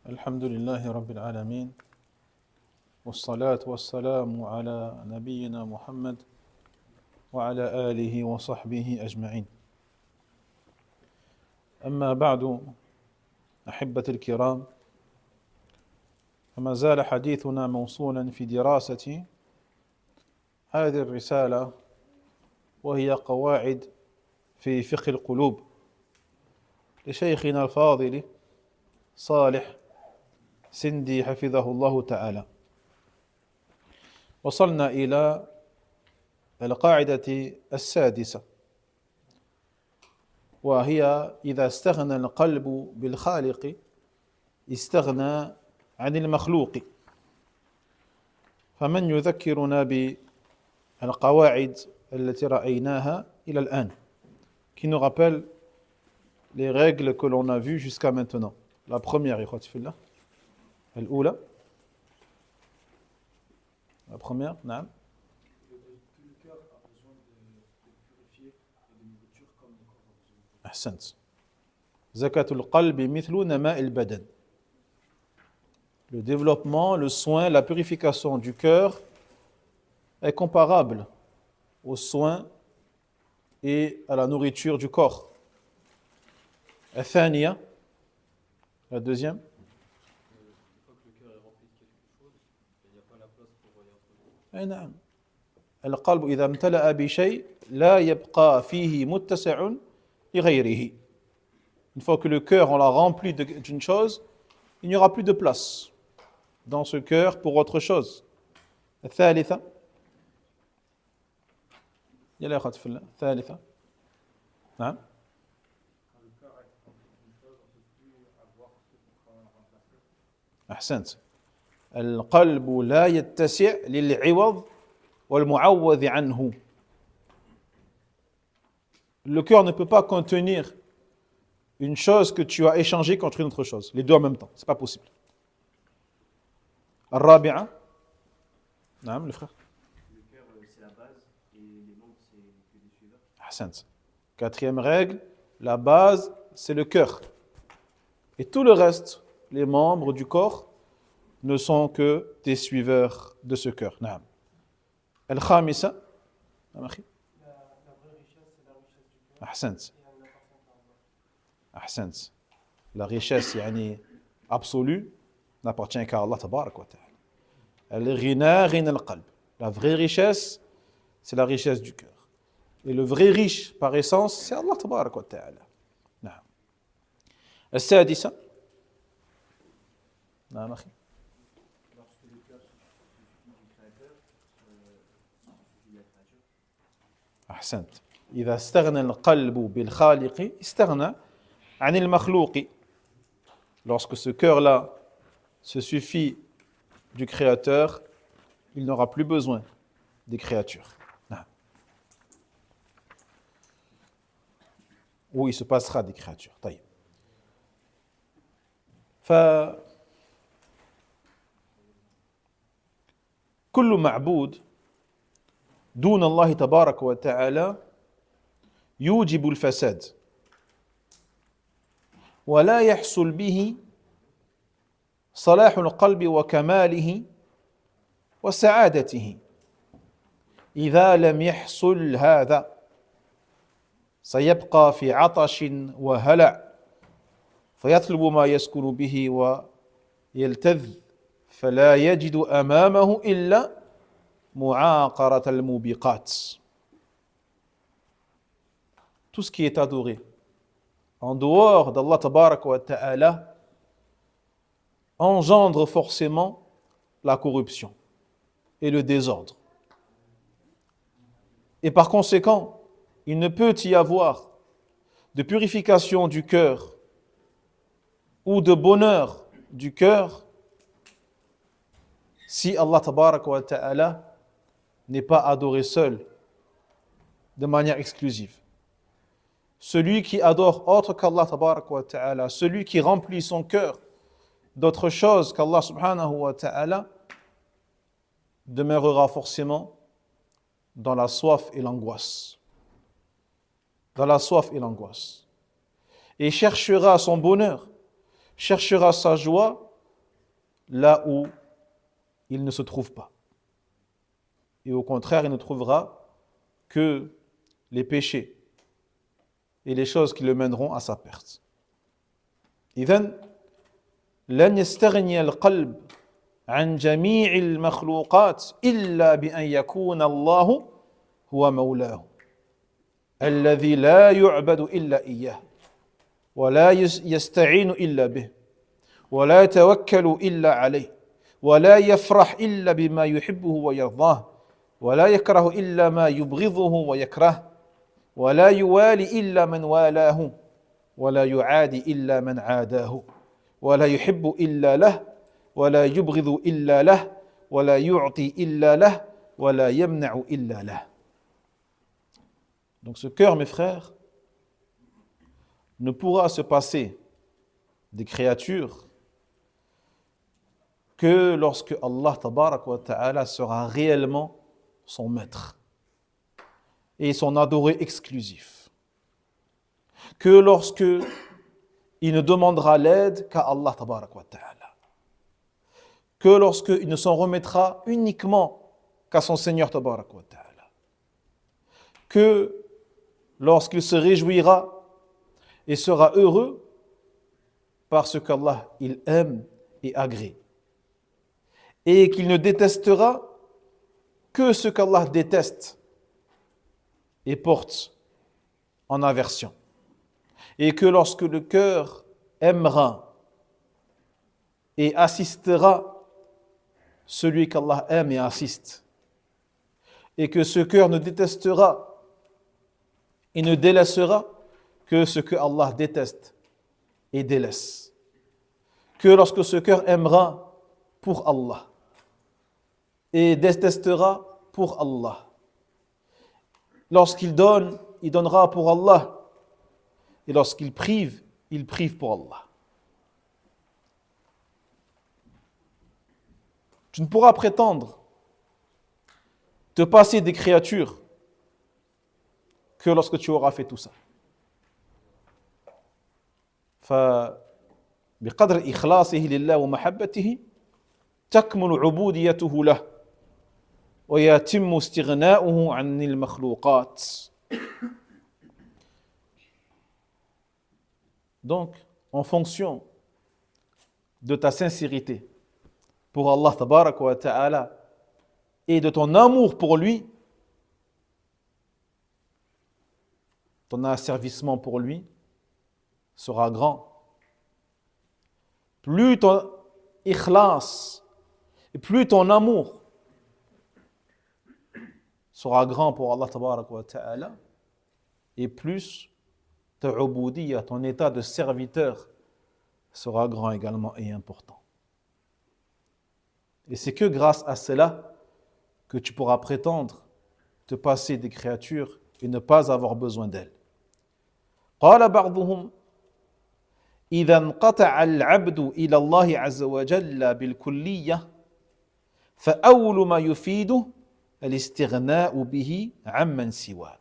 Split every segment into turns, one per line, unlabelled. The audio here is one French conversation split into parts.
الحمد لله رب العالمين والصلاة والسلام على نبينا محمد وعلى آله وصحبه أجمعين. أما بعد أحبتي الكرام، فما زال حديثنا موصولا في دراسة هذه الرسالة، وهي قواعد في فقه القلوب لشيخنا الفاضل صالح سندي حفظه الله تعالى. وصلنا إلى القاعدة السادسة، وهي إذا استغنى القلب بالخالق استغنى عن المخلوق. فمن يذكرنا بالقواعد التي رأيناها إلى الآن, qui nous rappelle les règles que l'on a vues jusqu'à maintenant. La première, ikhwati fillah, الأولى. La première, نعم. أحسنت. زكاة القلب مثل نماء البدن. Le développement, le soin, la purification du cœur est comparable aux soins et à la nourriture du corps. الثانية, la deuxième. أي نعم. القلب إذا امتلأ بشيء لا يبقى فيه متسع لغيره. Une fois que le cœur on l'a rempli d'une chose, il n'y aura plus de place dans ce cœur pour autre chose. الثالثة. يلا يا أخوات في الله. الثالثة. نعم. أحسنت. القلب لا يتسع للعوض والمعوذ عنه. Le cœur ne peut pas contenir une chose que tu as échangée contre une autre chose, les deux en même temps, c'est pas possible. الرابعة. نعم le frère.
Le cœur c'est la base et les membres c'est que des suiveurs.
أحسنت. Quatrième règle, la base c'est le cœur. Et tout le reste, les membres du corps, ne sont que des suiveurs de ce cœur. نعم. الخامسة. نعم أخي.
La vraie richesse, c'est la richesse du cœur.
أحسنت.
Et elle n'appartient qu'à Allah.
أحسنت. La richesse يعني absolue n'appartient qu'à Allah tabarak wa ta'ala. الغنى غنى القلب. La vraie richesse, c'est la richesse du cœur. Et le vrai riche par essence, c'est Allah tabarak wa ta'ala. نعم. السادسة. نعم أخي.
Lorsque le cœur se suffit du créateur, se suffit de la créature.
أحسنت. إذا استغنى القلب بالخالق استغنى عن المخلوق. Lorsque ce cœur-là se suffit du créateur, il n'aura plus besoin des créatures. Non. Où il se passera des créatures. طيب. كل معبود دون الله تبارك وتعالى يوجب الفساد ولا يحصل به صلاح القلب وكماله وسعادته. إذا لم يحصل هذا سيبقى في عطش وهلع فيطلب ما يسكن به ويلتذ فلا يجد أمامه إلا معاقرة الموبقات. Tout ce qui est adoré en dehors d'Allah tabarak wa ta'ala engendre forcément la corruption et le désordre. Et par conséquent, il ne peut y avoir de purification du cœur ou de bonheur du cœur si Allah tabarak wa ta'ala n'est pas adoré seul, de manière exclusive. Celui qui adore autre qu'Allah tabarak wa ta'ala, celui qui remplit son cœur d'autre chose qu'Allah subhanahu wa ta'ala, demeurera forcément dans la soif et l'angoisse. Dans la soif et l'angoisse. Et cherchera son bonheur, cherchera sa joie là où il ne se trouve pas. Et au contraire, il ne trouvera que les péchés et les choses qui le mèneront à sa perte. إذن لن يستغني القلب عن جميع المخلوقات إلا بأن يكون الله هو مولاه الذي لا يعبد إلا إياه ولا يستعين إلا به ولا يتوكل إلا عليه ولا يفرح إلا بما يحبه ويرضاه ولا يكره إلا ما يبغضه ويكره ولا يوالي إلا من والاه ولا يعادي إلا من عاداه ولا يحب إلا له ولا يبغض إلا له ولا يعطي إلا له ولا يمنع إلا له. Donc ce cœur, mes frères, ne pourra se passer des créatures que lorsque Allah tabarak wa ta'ala sera réellement son maître et son adoré exclusif. Que lorsque il ne demandera l'aide qu'à Allah tabarak wa ta'ala. Que lorsque il ne s'en remettra uniquement qu'à son Seigneur tabarak wa ta'ala. Que lorsqu'il se réjouira et sera heureux parce qu'Allah il aime et agrée. Et qu'il ne détestera que ce qu'Allah déteste et porte en aversion. Et que lorsque le cœur aimera et assistera celui qu'Allah aime et assiste, et que ce cœur ne détestera et ne délaissera que ce que Allah déteste et délaisse. Que lorsque ce cœur aimera pour Allah et détestera pour Allah. Lorsqu'il donne, il donnera pour Allah. Et lorsqu'il prive, il prive pour Allah. Tu ne pourras prétendre te passer des créatures que lorsque tu auras fait tout ça. فبقدر إخلاصه لله ومحبته تكمل عبوديته له ويتم استغناؤه عن المخلوقات. Donc, en fonction de ta sincérité pour Allah tabarak wa ta'ala et de ton amour pour lui, ton asservissement pour lui sera grand. Plus ton ikhlas et plus ton amour sera grand pour Allah tabarak wa ta'ala, et plus ta ubudiyya, ton état de serviteur sera grand également et important. Et c'est que grâce à cela que tu pourras prétendre te passer des créatures et ne pas avoir besoin d'elles. قال بعضهم إذا انقطع العبد إلى الله عز وجل بالكلية فأول ما يفيده الاستغناء به عمن سواه.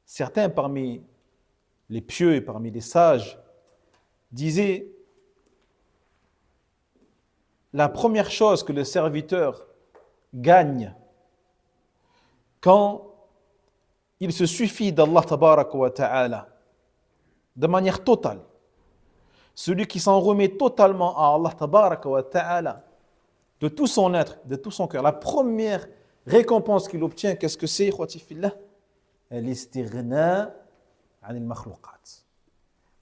Certains parmi les pieux et parmi les sages disaient la première chose que le serviteur gagne quand il se suffit d'Allah tabaraka wa ta'ala de manière totale, celui qui s'en remet totalement à Allah tabaraka wa ta'ala de tout son être, de tout son cœur, la première récompense qu'il obtient, qu'est-ce que c'est, ikhwati fillah? Al-istighna an al-makhluqat.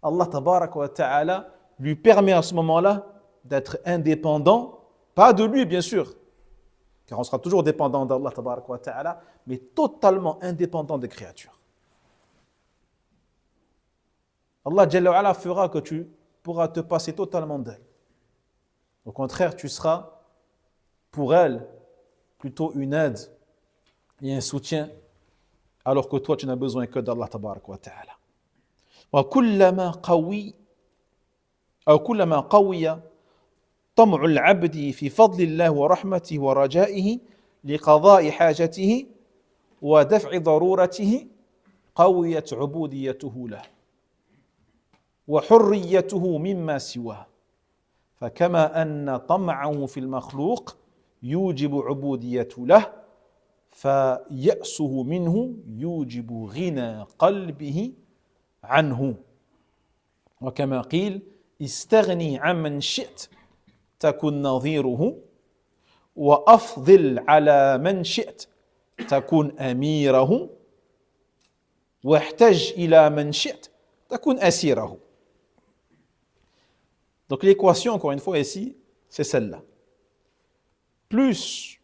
Allah tabaraka wa ta'ala lui permet à ce moment-là d'être indépendant, pas de lui bien sûr, car on sera toujours dépendant d'Allah tabaraka wa ta'ala, mais totalement indépendant des créatures. Allah Jalla wa Ala fera que tu pourras te passer totalement d'elle. Au contraire, tu seras pour elle plutôt une aide et un soutien, alors que toi tu n'as besoin que d'Allah tabaraka wa ta'ala. وكلما قوي طمع العبد في فضل الله ورحمته ورجائه لقضاء حاجته ودفع ضرورته قويت عبوديته له وحريته مما سواه فكما أن طمعه في المخلوق يوجب عبوديته له فيأسه منه يوجب غنى قلبه عنه وكما قيل استغني عمن شئت تكن نظيره وأفضل على من شئت تكن أميره واحتج إلى من شئت تكن أسيره. Donc l'équation, encore une fois ici, c'est celle-là. Plus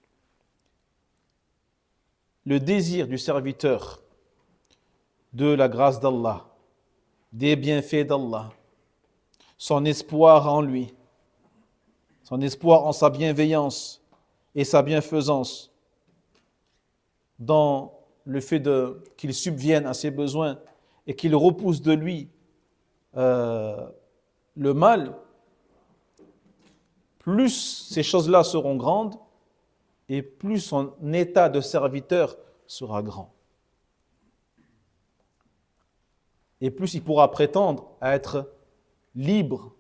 le désir du serviteur de la grâce d'Allah, des bienfaits d'Allah, son espoir en lui, son espoir en sa bienveillance et sa bienfaisance, dans le fait qu'il subvienne à ses besoins et qu'il repousse de lui le mal, plus ces choses-là seront grandes et plus son état de serviteur sera grand. Et plus il pourra prétendre à être libre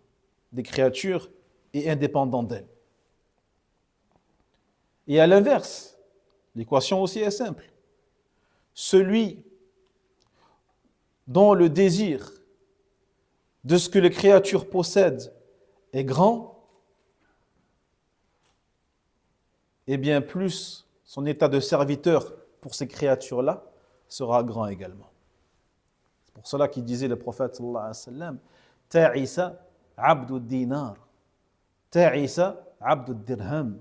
des créatures et indépendant d'elles. Et à l'inverse, l'équation aussi est simple. Celui dont le désir de ce que les créatures possèdent est grand, et bien plus son état de serviteur pour ces créatures-là sera grand également. C'est pour cela qu'il disait le prophète sallallahu alayhi wa sallam, Ta'isa abdu dinar, Ta'isa abdu dirham,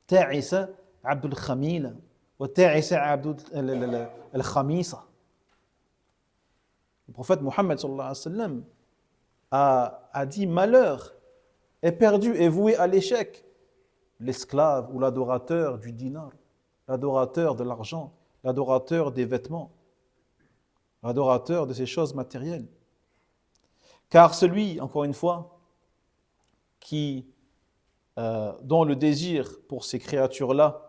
Ta'isa abdu khamila, wa Ta'isa abdu al-khamisa. Le prophète Mohammed sallallahu alayhi wa sallam a dit malheur est perdu et voué à l'échec l'esclave ou l'adorateur du dinar, l'adorateur de l'argent, l'adorateur des vêtements, l'adorateur de ces choses matérielles. Car celui, encore une fois, dont le désir pour ces créatures-là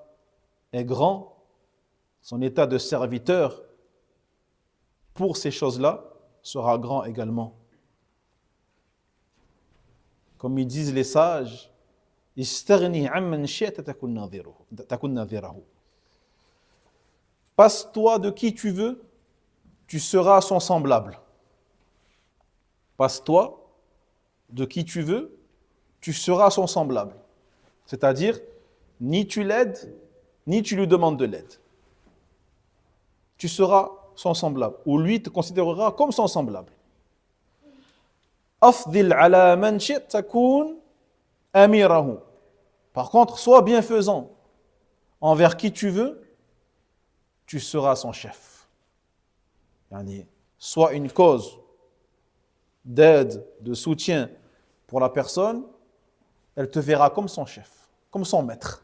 est grand, son état de serviteur pour ces choses-là sera grand également. Comme ils disent les sages, passe-toi de qui tu veux, tu seras son semblable. Passe-toi de qui tu veux, tu seras son semblable. C'est-à-dire, ni tu l'aides, ni tu lui demandes de l'aide. Tu seras son semblable, ou lui te considérera comme son semblable. Afdil ala man shi'ta takun amirahu. Par contre, sois bienfaisant envers qui tu veux, tu seras son chef. Yani, sois une cause d'aide, de soutien pour la personne, elle te verra comme son chef, comme son maître.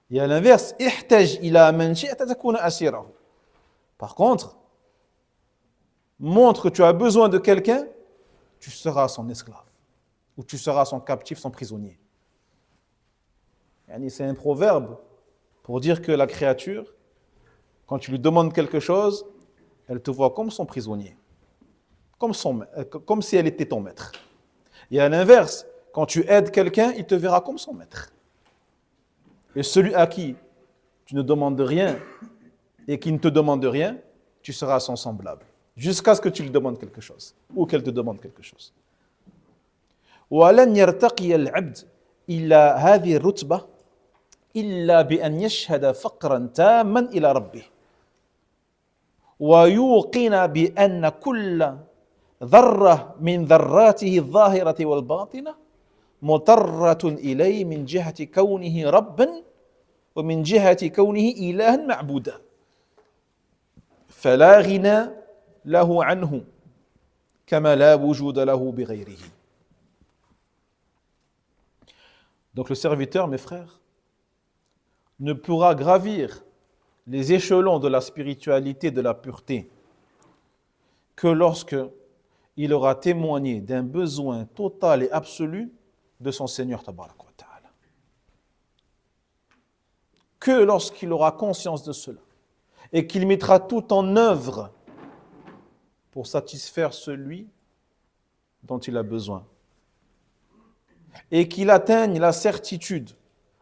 Et à l'inverse, ihtaj ila man shi'ta takun asirahu. Par contre, montre que tu as besoin de quelqu'un, tu seras son esclave, ou tu seras son captif, son prisonnier. C'est un proverbe pour dire que la créature, quand tu lui demandes quelque chose, elle te voit comme son prisonnier, comme si elle était ton maître. Et à l'inverse, quand tu aides quelqu'un, il te verra comme son maître. Et celui à qui tu ne demandes rien et qui ne te demande rien, tu seras son semblable, jusqu'à ce que tu lui demandes quelque chose, ou qu'elle te demande quelque chose. وَلَنْ يَرْتَقِيَ الْعَبْدِ إِلَّا هَذِهِ الرُّتْبَةِ إِلَّا بِأَنْ يَشْهَدَ فَقْرًا تَامًا إِلَى رَبِّهِ وَيُوقِنَ بِأَنَّ كُلَّ ذَرَّةٍ مِنْ ذَرَّاتِهِ الظَّاهِرَةِ والباطنة مُضطرة إليه من جهة كونه ربا ومن جهة كونه إلها معبودا فلا غنى له عنه كما لا وجود له بغيره. Donc le serviteur, mes frères, ne pourra gravir les échelons de la spiritualité, de la pureté, que lorsque il aura témoigné d'un besoin total et absolu de son Seigneur Tabarak wa Ta'ala. Que lorsqu'il aura conscience de cela et qu'il mettra tout en œuvre pour satisfaire celui dont il a besoin. et qu'il atteigne la certitude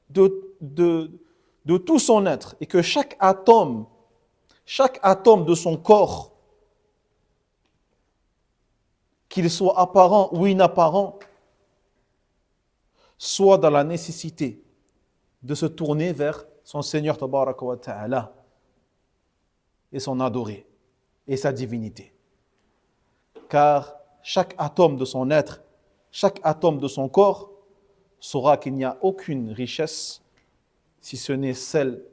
de tout son être et que chaque atome de son corps, qu'il soit apparent ou inapparent, soit dans la nécessité de se tourner vers son Seigneur Tabaraka wa Ta'ala et son adorer et sa divinité. Car chaque atome de son être, chaque atome de son corps saura qu'il n'y a aucune richesse si ce n'est celle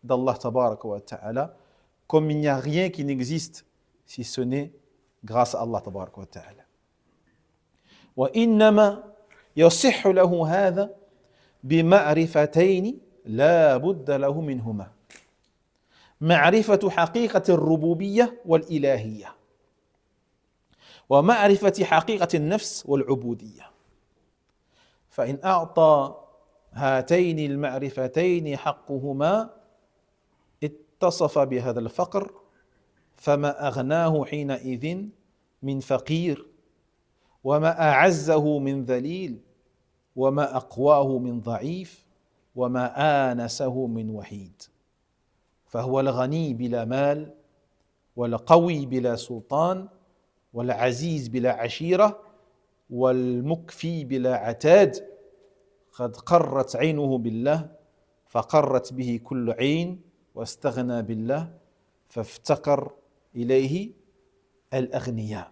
d'Allah Tabaraka wa Ta'ala, comme il n'y a rien qui n'existe si ce n'est grâce à Allah Tabaraka wa Ta'ala. وإنما يصح له هذا بمعرفتين لا بد له منهما معرفة حقيقة الربوبية والإلهية ومعرفة حقيقة النفس والعبودية فإن أعطى هاتين المعرفتين حقهما اتصف بهذا الفقر فما أغناه حينئذ من فقير وما أعزه من ذليل وما أقواه من ضعيف وما آنسه من وحيد فهو الغني بلا مال والقوي بلا سلطان والعزيز بلا عشيرة والمكفي بلا عتاد قد قرت عينه بالله فقرت به كل عين واستغنى بالله فافتقر إليه الأغنياء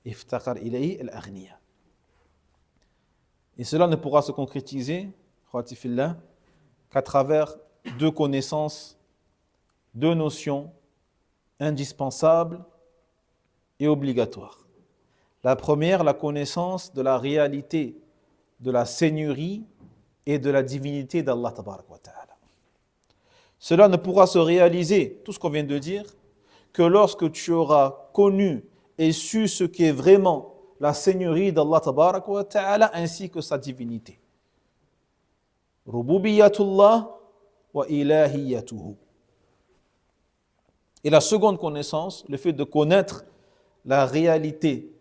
افتقر إليه الأغنياء. Et cela ne pourra se concrétiser qu'à travers deux connaissances, deux notions indispensables et obligatoires. La première, la connaissance de la réalité de la seigneurie et de la divinité d'Allah Tabaraka wa Ta'ala. Cela ne pourra se réaliser, tout ce qu'on vient de dire, que lorsque tu auras connu et su ce qu'est vraiment la seigneurie d'Allah Tabaraka wa Ta'ala ainsi que sa divinité. Rububiyatullah wa ilahiyatuhu. Et la seconde connaissance, le fait de connaître la réalité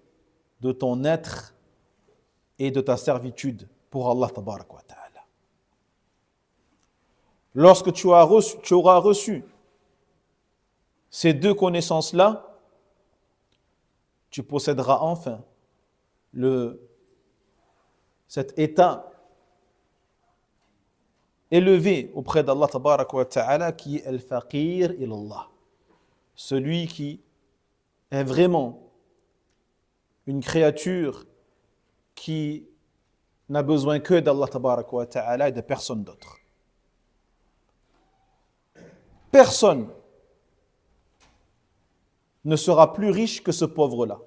de ton être et de ta servitude pour Allah Tabaraka wa Ta'ala. Lorsque tu auras reçu ces deux connaissances-là, tu posséderas enfin cet état élevé auprès d'Allah Tabaraka wa Ta'ala qui est al-faqir ilallah, celui qui est vraiment une créature qui n'a besoin que d'Allah Tabaraka wa Ta'ala et de personne d'autre. Personne ne sera plus riche que ce pauvre-là.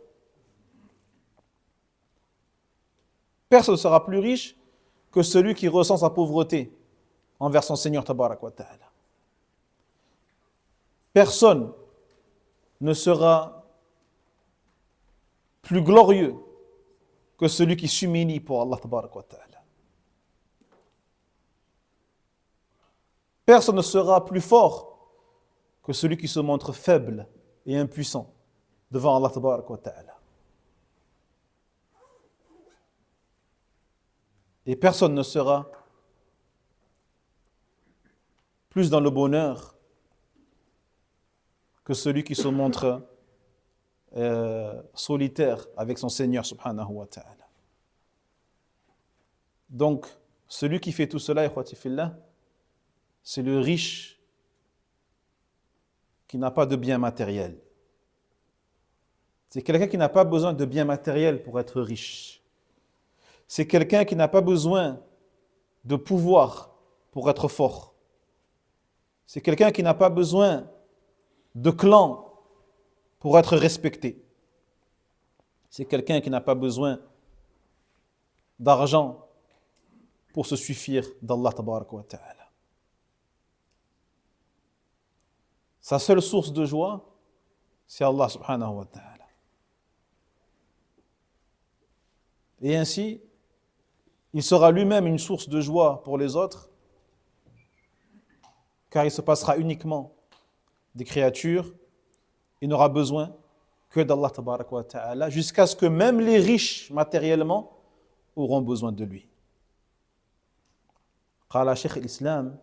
Personne ne sera plus riche que celui qui ressent sa pauvreté envers son Seigneur Tabaraka wa Ta'ala. Personne ne sera plus glorieux que celui qui s'humilie pour Allah Tabaraka wa Ta'ala. Personne ne sera plus fort que celui qui se montre faible et impuissant devant Allah Tabaraka wa Ta'ala. Et personne ne sera plus dans le bonheur que celui qui se montre solitaire avec son Seigneur subhanahu wa ta'ala. Donc, celui qui fait tout cela, ikhwati fillah, c'est le riche qui n'a pas de biens matériels. C'est quelqu'un qui n'a pas besoin de biens matériels pour être riche. C'est quelqu'un qui n'a pas besoin de pouvoir pour être fort. C'est quelqu'un qui n'a pas besoin de clan pour être respecté. C'est quelqu'un qui n'a pas besoin d'argent pour se suffire d'Allah Tabaraka wa Ta'ala. Sa seule source de joie, c'est Allah Subhanahu wa Ta'ala. Et ainsi, il sera lui-même une source de joie pour les autres, car il se passera uniquement des créatures, il n'aura besoin que d'Allah Tabaraka wa Ta'ala, jusqu'à ce que même les riches matériellement auront besoin de lui. قال شيخ الإسلام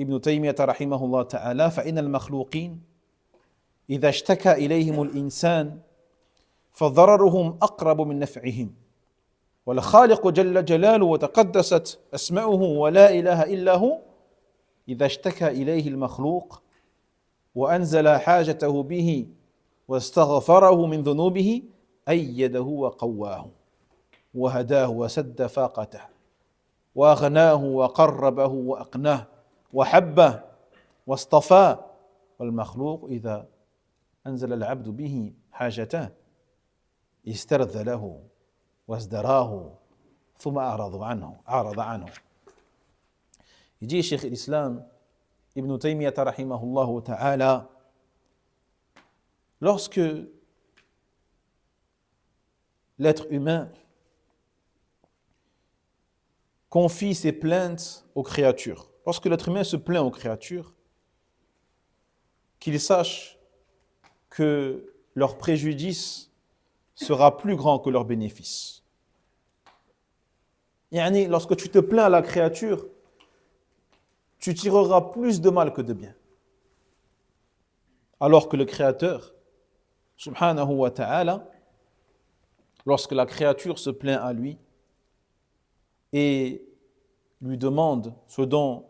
ابن تيمية رحمه الله تعالى فإن المخلوقين إذا اشتكى إليهم الإنسان فضررهم أقرب من نفعهم والخالق جل جلاله وتقدست أسماؤه ولا إله إلا هو إذا اشتكى إليه المخلوق وأنزل حاجته به واستغفره من ذنوبه أيده وقواه وهداه وسد فاقته وأغناه وقربه وأقناه وحبه واصطفاه والمخلوق إذا أنزل العبد به حاجته استرذله وازدراه ثم أعرض عنه. Il dit, Cheikh l'Islam, Ibn Taymiyyah rahimahullah ta'ala, lorsque l'être humain confie ses plaintes aux créatures, lorsque l'être humain se plaint aux créatures, qu'il sache que leur préjudice sera plus grand que leur bénéfice. Yani, lorsque tu te plains à la créature, tu tireras plus de mal que de bien. Alors que le Créateur, subhanahu wa ta'ala, lorsque la créature se plaint à lui et lui demande ce dont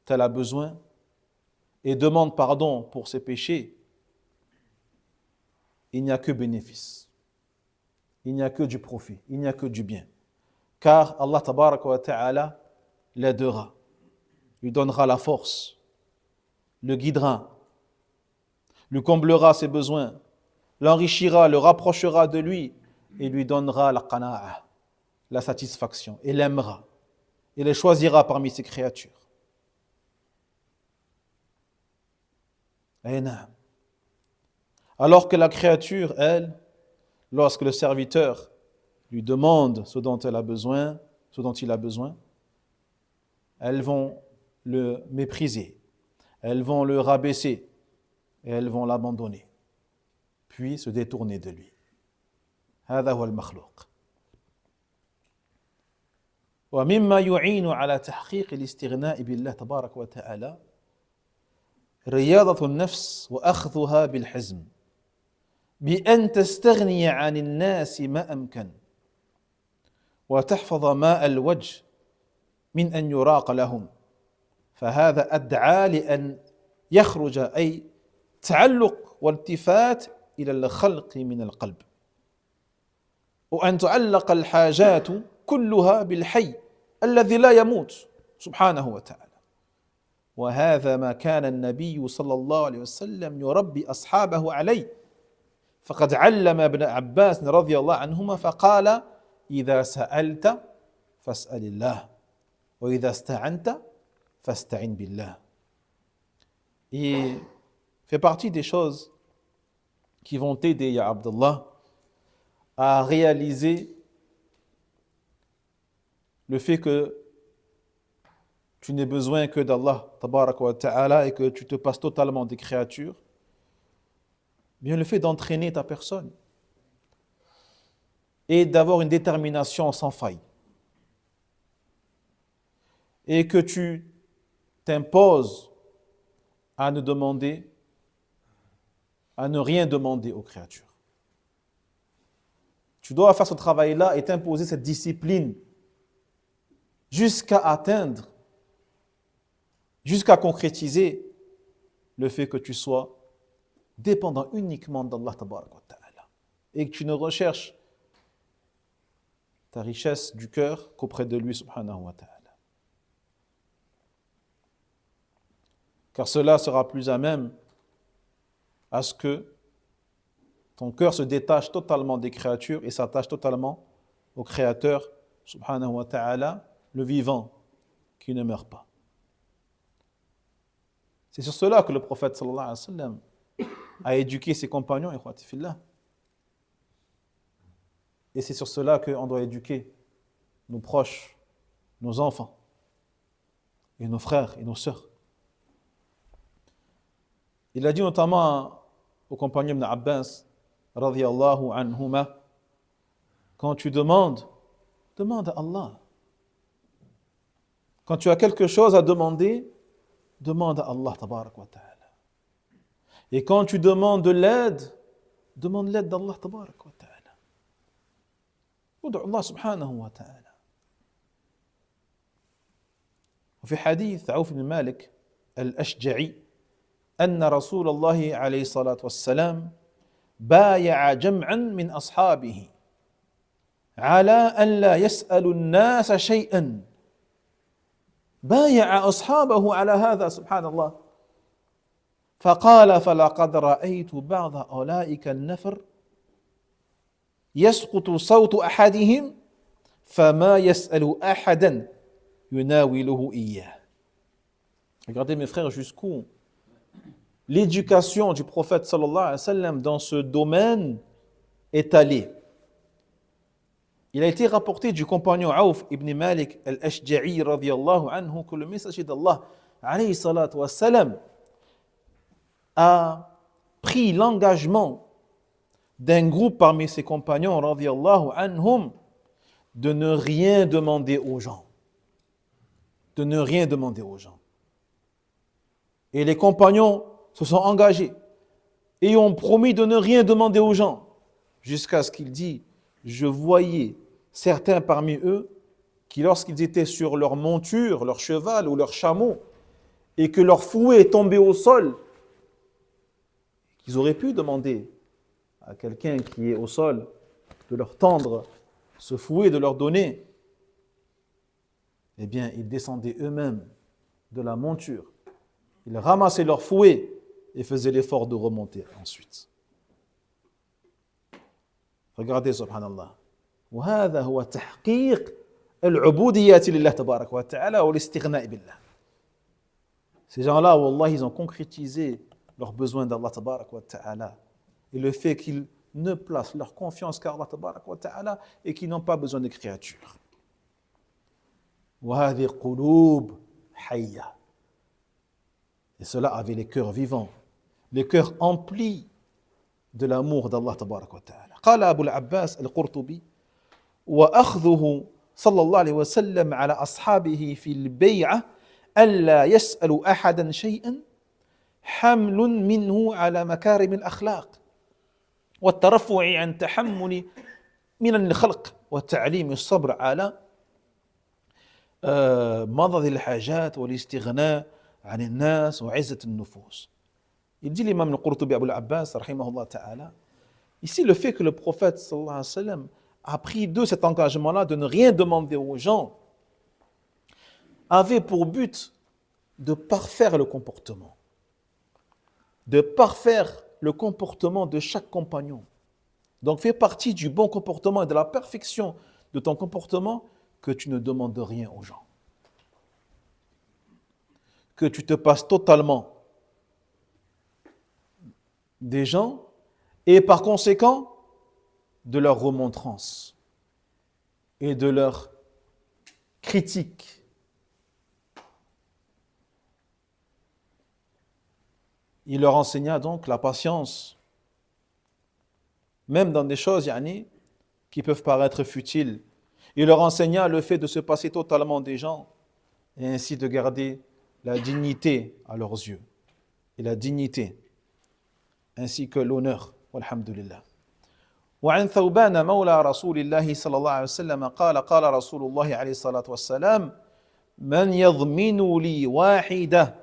elle a besoin et demande pardon pour ses péchés, il n'y a que bénéfice. Il n'y a que du profit, il n'y a que du bien. Car Allah tabaraka wa ta'ala l'aidera, lui donnera la force, le guidera, lui comblera ses besoins, l'enrichira, le rapprochera de lui et lui donnera la qana'a, la satisfaction, et l'aimera, et les choisira parmi ses créatures. Alors que la créature, elle, lorsque le serviteur lui demande ce dont elle a besoin, ce dont il a besoin, elles vont le mépriser, elles vont le rabaisser et elles vont l'abandonner, puis se détourner de lui. هذا هو المخلوق. ومما يعين على تحقيق الاستغناء بالله تبارك وتعالى رياضة النفس وأخذها بالحزم بأن تستغني عن الناس ما أمكن وتحفظ ماء الوجه من أن يراق لهم فهذا أدعى لأن يخرج أي تعلق والتفات إلى الخلق من القلب وأن تعلق الحاجات كلها بالحي الذي لا يموت سبحانه وتعالى وهذا ما كان النبي صلى الله عليه وسلم يربي أصحابه عليه فقد علم ابن عباس رضي الله عنهما فقال إذا سألت فاسأل الله وإذا استعنت فاستعن بالله. Il fait partie des choses qui vont t'aider, ya Abdullah, à réaliser le fait que tu n'aies besoin que d'Allah tabaraka wa ta'ala et que tu te passes totalement des créatures. Bien le fait d'entraîner ta personne et d'avoir une détermination sans faille et que tu t'imposes à ne demander, à ne rien demander aux créatures. Tu dois faire ce travail-là et t'imposer cette discipline jusqu'à atteindre, jusqu'à concrétiser le fait que tu sois dépendant uniquement d'Allah tabaraka wa ta'ala et que tu ne recherches ta richesse du cœur qu'auprès de lui subhanahu wa ta'ala. Car cela sera plus à même à ce que ton cœur se détache totalement des créatures et s'attache totalement au Créateur subhanahu wa ta'ala, le vivant qui ne meurt pas. C'est sur cela que le prophète sallallahu alayhi wa sallam a éduqué ses compagnons, ikhwati fillah. Et c'est sur cela qu'on doit éduquer nos proches, nos enfants, et nos frères et nos sœurs. Il a dit notamment au compagnon Ibn Abbas, radiyallahu anhuma, quand tu demandes, Demande à Allah. Quand tu as quelque chose à demander, demande à Allah tabarak wa ta'ala. Et quand tu demandes de l'aide, demande l'aide d'Allah tabarak wa ta'ala. ادعو الله سبحانه وتعالى. وفي حديث عوف بن مالك الأشجعي أن رسول الله عليه الصلاة والسلام بايع جمعا من أصحابه على أن لا يسألوا الناس شيئا. بايع أصحابه على هذا سبحان الله. فقال فلقد رأيت بعض أولئك النفر يسقط صوت أحدهم فما يسأل أحدا يناوله إياه. Regardez mes frères jusqu'où l'éducation du prophète sallallahu alayhi wa sallam dans ce domaine est allée. Il a été rapporté du compagnon Aouf ibn Malik al-Ashja'i radiyallahu anhu que le messager d'Allah alayhi salatu wa salam a pris l'engagement d'un groupe parmi ses compagnons radiyallahu anhum de ne rien demander aux gens. De ne rien demander aux gens. Et les compagnons se sont engagés et ont promis de ne rien demander aux gens jusqu'à ce qu'il dit, je voyais certains parmi eux qui lorsqu'ils étaient sur leur monture, leur cheval ou leur chameau et que leur fouet tombait au sol, qu'ils auraient pu demander à quelqu'un qui est au sol de leur tendre ce fouet, de leur donner, eh bien, ils descendaient eux-mêmes de la monture. Ils ramassaient leur fouet et faisaient l'effort de remonter ensuite. Regardez, subhanallah. وهذا هو تحقيق العبودية لله تبارك وتعالى والاستغناء بالله. Ces gens-là, wallah, ils ont concrétisé leurs besoins d'Allah tabarak wa ta'ala et le fait qu'ils ne placent leur confiance qu'Allah tabarak wa ta'ala et qu'ils n'ont pas besoin de créatures. وهذه قلوب حية. Et cela avait les cœurs vivants, les cœurs emplis de l'amour d'Allah tabarak wa ta'ala. قال أبو العباس القرطبي وأخذه صلى الله عليه وسلم على أصحابه في البيعة ألا يسألوا أحدا شيئا حمل منه على مكارم الأخلاق والترفع عن تحمل من الخلق وتعليم الصبر على مضض الحاجات والاستغناء عن الناس وعزة النفوس. Il dit l'imam al-Qurtubi Abu al-Abbas rahimahullah ta'ala, ici le fait que le prophète sallallahu alayhi wa sallam a pris de cet engagement-là de ne rien demander aux gens avait pour but de parfaire le comportement. De parfaire le comportement de chaque compagnon. Donc fait partie du bon comportement et de la perfection de ton comportement que tu ne demandes rien aux gens. Que tu te passes totalement des gens et par conséquent de leur remontrance et de leur critique. Il leur enseigna donc la patience, même dans des choses qui peuvent paraître futiles. Il leur enseigna le fait de se passer totalement des gens et ainsi de garder la dignité à leurs yeux. Et la dignité, ainsi que l'honneur. Walhamdulillah. وعن ثوبان مولى رسول الله صلى الله عليه وسلم قال قال رسول الله عليه الصلاة والسلام من يضمن لي واحدة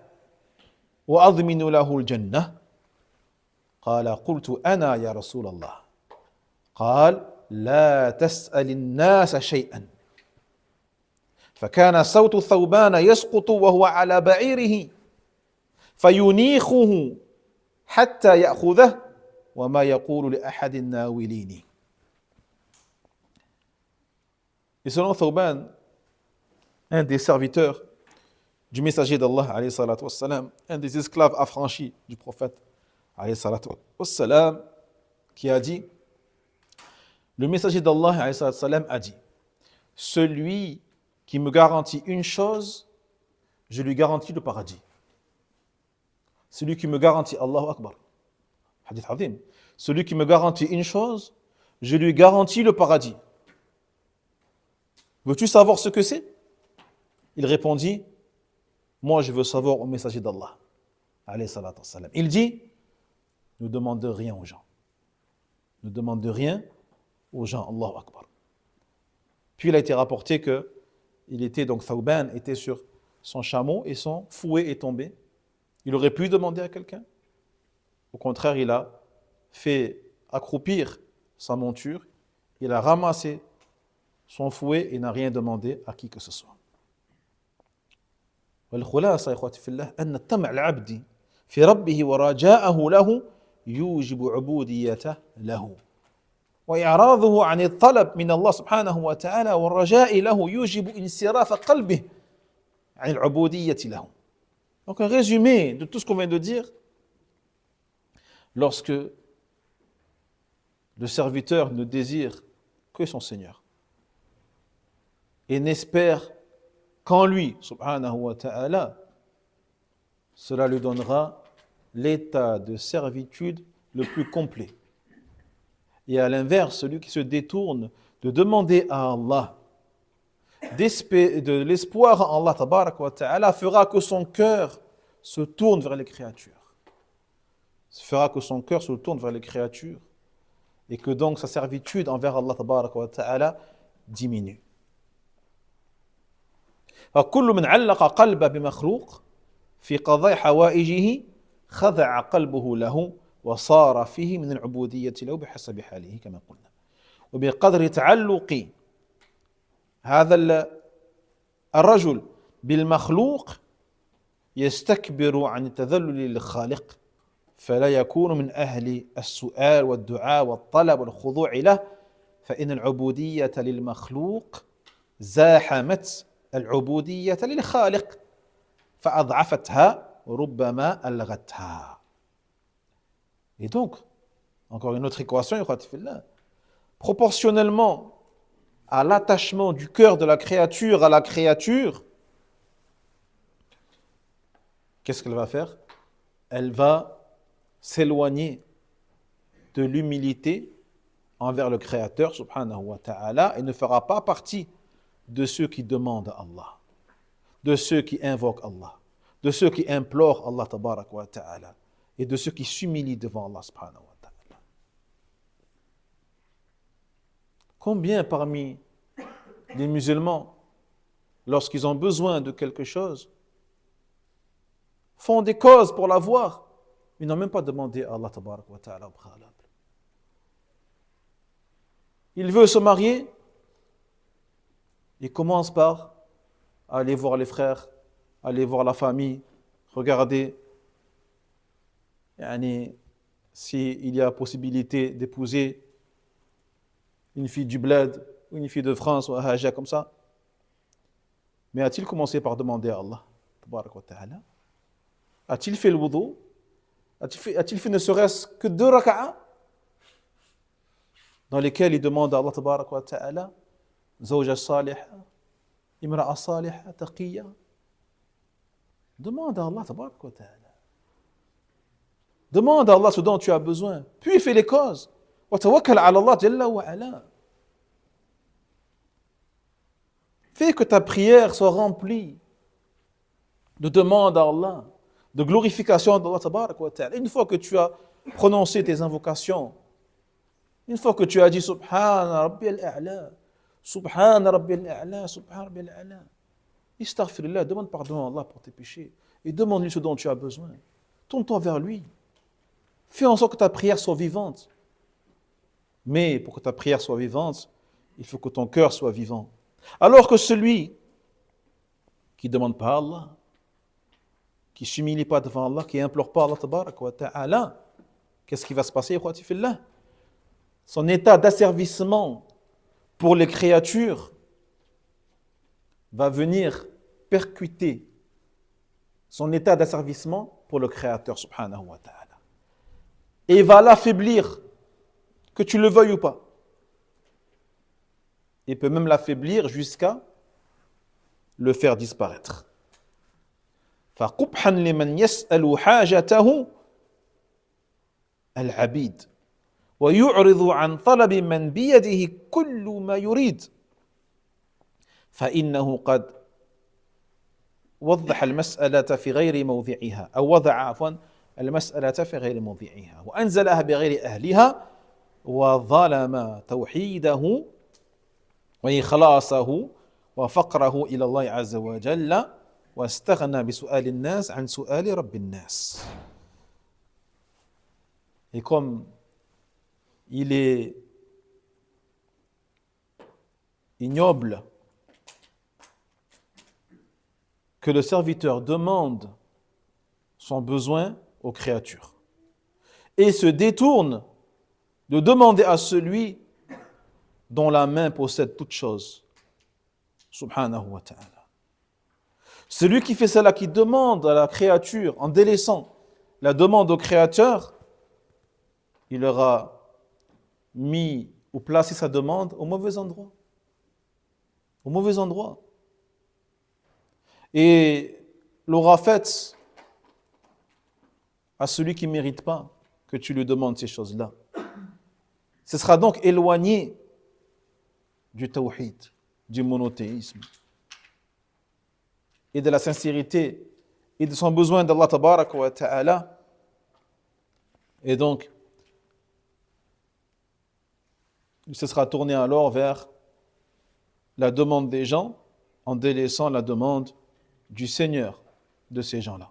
وأضمن له الجنة قال قلت أنا يا رسول الله قال لا تسأل الناس شيئا فكان صوت ثوبان يسقط وهو على بعيره فينيخه حتى يأخذه وما يقول لأحد الناولين. Et selon Thawban, un des serviteurs du messager d'Allah, alayhi salatu wassalam, un des esclaves affranchis du prophète, alayhi salatu wassalam, qui a dit, le messager d'Allah, alayhi salatu wassalam, a dit, celui qui me garantit une chose, je lui garantis le paradis. Celui qui me garantit, Allahu Akbar, hadith azim, celui qui me garantit une chose, je lui garantis le paradis. Veux-tu savoir ce que c'est? Il répondit, moi je veux savoir au messager d'Allah. Alayhi salatu wassalam. Il dit, ne demande rien aux gens. Ne demande rien aux gens. Allahu Akbar. Puis il a été rapporté que Thawban était sur son chameau et son fouet est tombé. Il aurait pu demander à quelqu'un. Au contraire, il a fait accroupir sa monture, il a ramassé son fouet et n'a rien demandé à qui que ce soit. والخلاصة يا إخواتي في الله أن الطمع العبد في ربه ورجاءه له يوجب عبوديته له وإعراضه عن الطلب من الله سبحانه وتعالى والرجاء له يوجب انصراف قلبه عن العبودية له. Donc un résumé de tout ce qu'on vient de dire, lorsque le serviteur ne désire que son Seigneur et n'espère qu'en lui, subhanahu wa ta'ala, cela lui donnera l'état de servitude le plus complet. Et à l'inverse, celui qui se détourne de demander à Allah, de l'espoir en Allah tabarak wa ta'ala, fera que son cœur se tourne vers les créatures. Fera que son cœur se tourne vers les créatures et que donc sa servitude envers Allah tabarak wa ta'ala diminue. فكل من علق قلبه بمخلوق في قضاء حوائجه خضع قلبه له وصار فيه من العبودية له بحسب حاله كما قلنا. وبقدر تعلق هذا الرجل بالمخلوق يستكبر عن التذلل للخالق فلا يكون من أهل السؤال والدعاء والطلب والخضوع له فإن العبودية للمخلوق زاحمت العبودية للخالق فأضعفتها وربما ألغتها. Et donc, encore une autre équation, proportionnellement à l'attachement du cœur de la créature à la créature, qu'est-ce qu'elle va faire? Elle va s'éloigner de l'humilité envers le Créateur, subhanahu wa ta'ala, et ne fera pas partie de ceux qui demandent à Allah, de ceux qui invoquent Allah, de ceux qui implorent Allah tabarak wa ta'ala, et de ceux qui s'humilient devant Allah subhanahu wa ta'ala. Combien parmi les musulmans, lorsqu'ils ont besoin de quelque chose, font des causes pour l'avoir, mais n'ont même pas demandé à Allah tabarak wa ta'ala au préalable. Il veut se marier, il commence par aller voir les frères, aller voir la famille, regarder s'il y a possibilité d'épouser une fille du bled ou une fille de France ou un haja comme ça. Mais a-t-il commencé par demander à Allah tabarak wa ta'ala? A-t-il fait le wudu? A-t-il fait ne serait-ce que 2 raka'a dans lesquels il demande à Allah tabarak wa ta'ala zawja salihah, imra'a salihah, taqiyya? Demande à Allah tabarak wa ta'ala. Demande à Allah ce dont tu as besoin, puis fais les causes. Wa tawakkal ala Allah jalla wa ala. Fais que ta prière soit remplie de demandes à Allah, de glorification d'Allah tabarak wa ta'ala. Une fois que tu as prononcé tes invocations, une fois que tu as dit Subhana Rabbi al-A'la, Subhana Rabbi al-A'la, Subhana Rabbi al-A'la, Istaghfirullah, demande pardon à Allah pour tes péchés et demande-lui ce dont tu as besoin. Tourne-toi vers lui. Fais en sorte que ta prière soit vivante. Mais pour que ta prière soit vivante, il faut que ton cœur soit vivant. Alors que celui qui ne demande pas à Allah, qui ne s'humilie pas devant Allah, qui n'implore pas Allah tabarak wa ta'ala, qu'est-ce qui va se passer? Son état d'asservissement pour les créatures va venir percuter son état d'asservissement pour le Créateur subhanahu wa ta'ala. Et va l'affaiblir, que tu le veuilles ou pas. Il peut même l'affaiblir jusqu'à le faire disparaître. فَقُبْحًا لِمَنْ يَسْأَلُ حَاجَتَهُ الْعَبِيدِ وَيُعْرِضُ عَنْ طَلَبِ مَنْ بِيَدِهِ كُلُّ مَا يُرِيدُ فإنه قد وضح المسألة في غير موضعها أو وضع عفوا المسألة في غير موضعها وأنزلها بغير أهلها وظلم توحيده وإخلاصه وفقره إلى الله عز وجل واستغنى بسؤال الناس عن سؤال رب الناس. Et comme il est ignoble que le serviteur demande son besoin aux créatures et se détourne de demander à celui dont la main possède toutes choses, subhanahu wa ta'ala. Celui qui fait cela, qui demande à la créature en délaissant la demande au créateur, il aura mis ou placé sa demande au mauvais endroit. Au mauvais endroit. Et l'aura faite à celui qui ne mérite pas que tu lui demandes ces choses-là. Ce sera donc éloigné du tawhid, du monothéisme et de la sincérité et de son besoin d'Allah tabaraka wa ta'ala. Et donc, il se sera tourné alors vers la demande des gens en délaissant la demande du Seigneur de ces gens-là.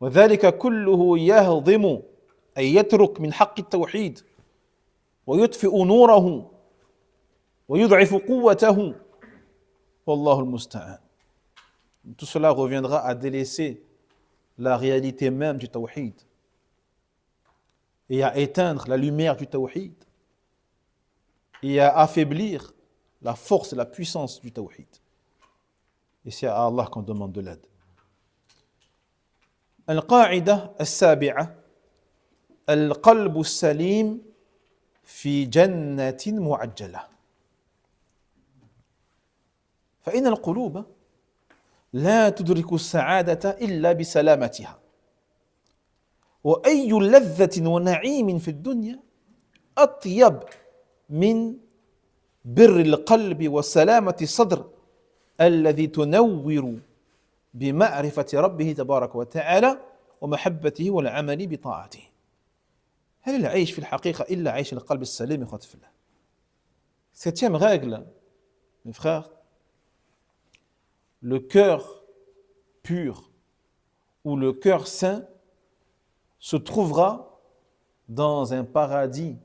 وذلك كله يهضم أي يترك من حق التوحيد ويطفئ نوره ويضعف قوته والله المستعان. Tout cela reviendra à délaisser la réalité même du tawhid et à éteindre la lumière du tawhid et à affaiblir la force et la puissance du tawhid. Et c'est à Allah qu'on demande de l'aide. القاعدة السابعة القلب السليم في جنة معجلة. فإن القلوب لا تدرك السعادة إلا بسلامتها. وأي لذة ونعيم في الدنيا أطيب من بر القلب وسلامة الصدر الذي تنور بمعرفة ربه تبارك وتعالى ومحبته والعمل بطاعته. هل العيش في الحقيقة إلا عيش القلب السليم يا أخواتي في الله. Septième règle, mes frères, le cœur pur ou le cœur saint se trouvera dans un paradis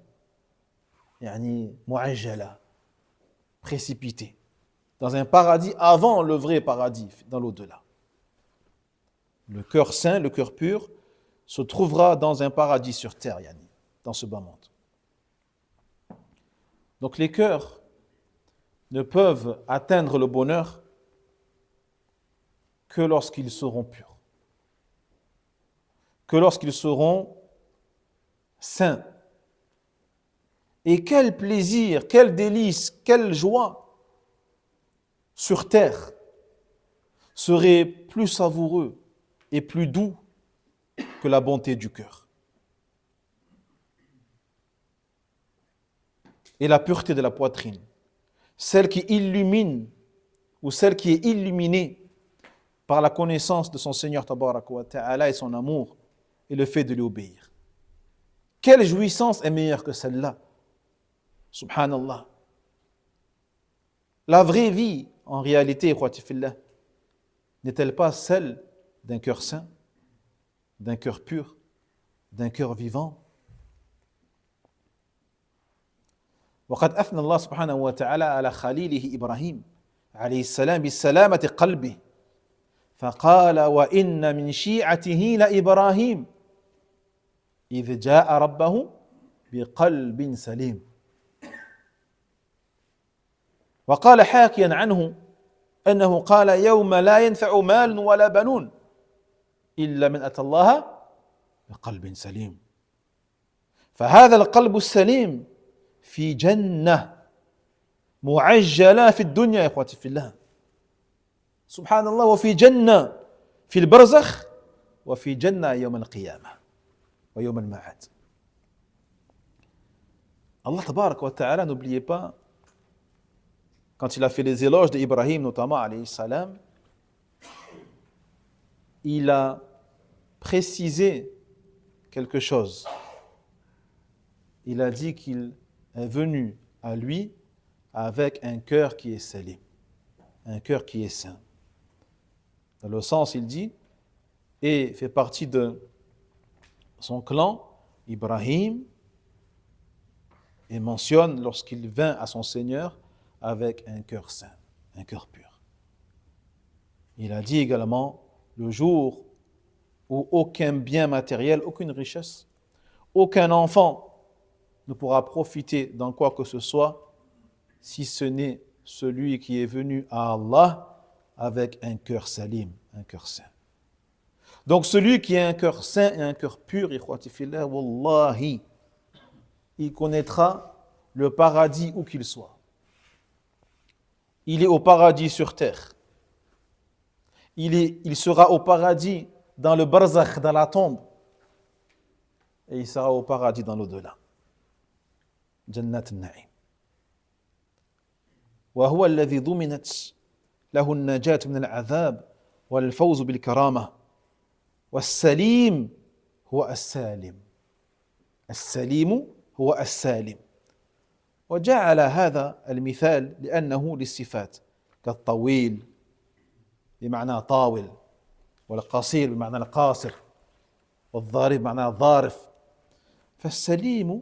يعني معجلة, précipité, dans un paradis avant le vrai paradis, dans l'au-delà. Le cœur saint, le cœur pur, se trouvera dans un paradis sur terre, yani, dans ce bas monde. Donc les cœurs ne peuvent atteindre le bonheur que lorsqu'ils seront purs, que lorsqu'ils seront saints. Et quel plaisir, quel délice, quelle joie sur terre serait plus savoureux et plus doux que la bonté du cœur et la pureté de la poitrine, celle qui illumine ou celle qui est illuminée par la connaissance de son Seigneur Tabaraka wa Ta'ala et son amour et le fait de lui obéir. Quelle jouissance est meilleure que celle-là? Subhanallah. La vraie vie, en réalité, n'est-elle pas celle d'un cœur saint, d'un cœur pur, d'un cœur vivant? وقد أثنى الله سبحانه وتعالى على خليله إبراهيم عليه السلام بسلامة قلبه فقال وإن من شيعته لإبراهيم إذ جاء ربه بقلب سليم. وقال حاكيا عنه أنه قال يوم لا ينفع مال ولا بنون إلا من أتى الله بقلب سليم. فهذا القلب السليم في جنة معجلة في الدنيا يا إخوتي في الله سبحان الله وفي جنة في البرزخ وفي جنة يوم القيامة ويوم المعاد. Allah tabarak wa ta'ala, n'oubliez pas quand il a fait les éloges d'Ibrahim, notamment, alayhi salam, il a précisé quelque chose. Il a dit qu'il est venu à lui avec un cœur qui est salim, un cœur qui est saint. Dans le sens, il dit, et fait partie de son clan, Ibrahim, et mentionne lorsqu'il vint à son Seigneur avec un cœur saint, un cœur pur. Il a dit également, le jour où aucun bien matériel, aucune richesse, aucun enfant ne pourra profiter dans quoi que ce soit, si ce n'est celui qui est venu à Allah avec un cœur salim, un cœur saint. Donc celui qui a un cœur saint et un cœur pur, ikhwati fillah, wallahi, il connaîtra le paradis où qu'il soit. Il est au paradis sur terre. Il sera au paradis dans le barzakh, dans la tombe. Et il sera au paradis dans l'au-delà. Jannat al-Na'im. وهو الذي ضمنت له النجاة من العذاب والفوز بالكرامة والسليم هو السالم السليم هو السالم وجعل هذا المثال لأنه للصفات كالطويل بمعنى طاول والقصير بمعنى القاصر والضارب بمعنى ظارف فالسليم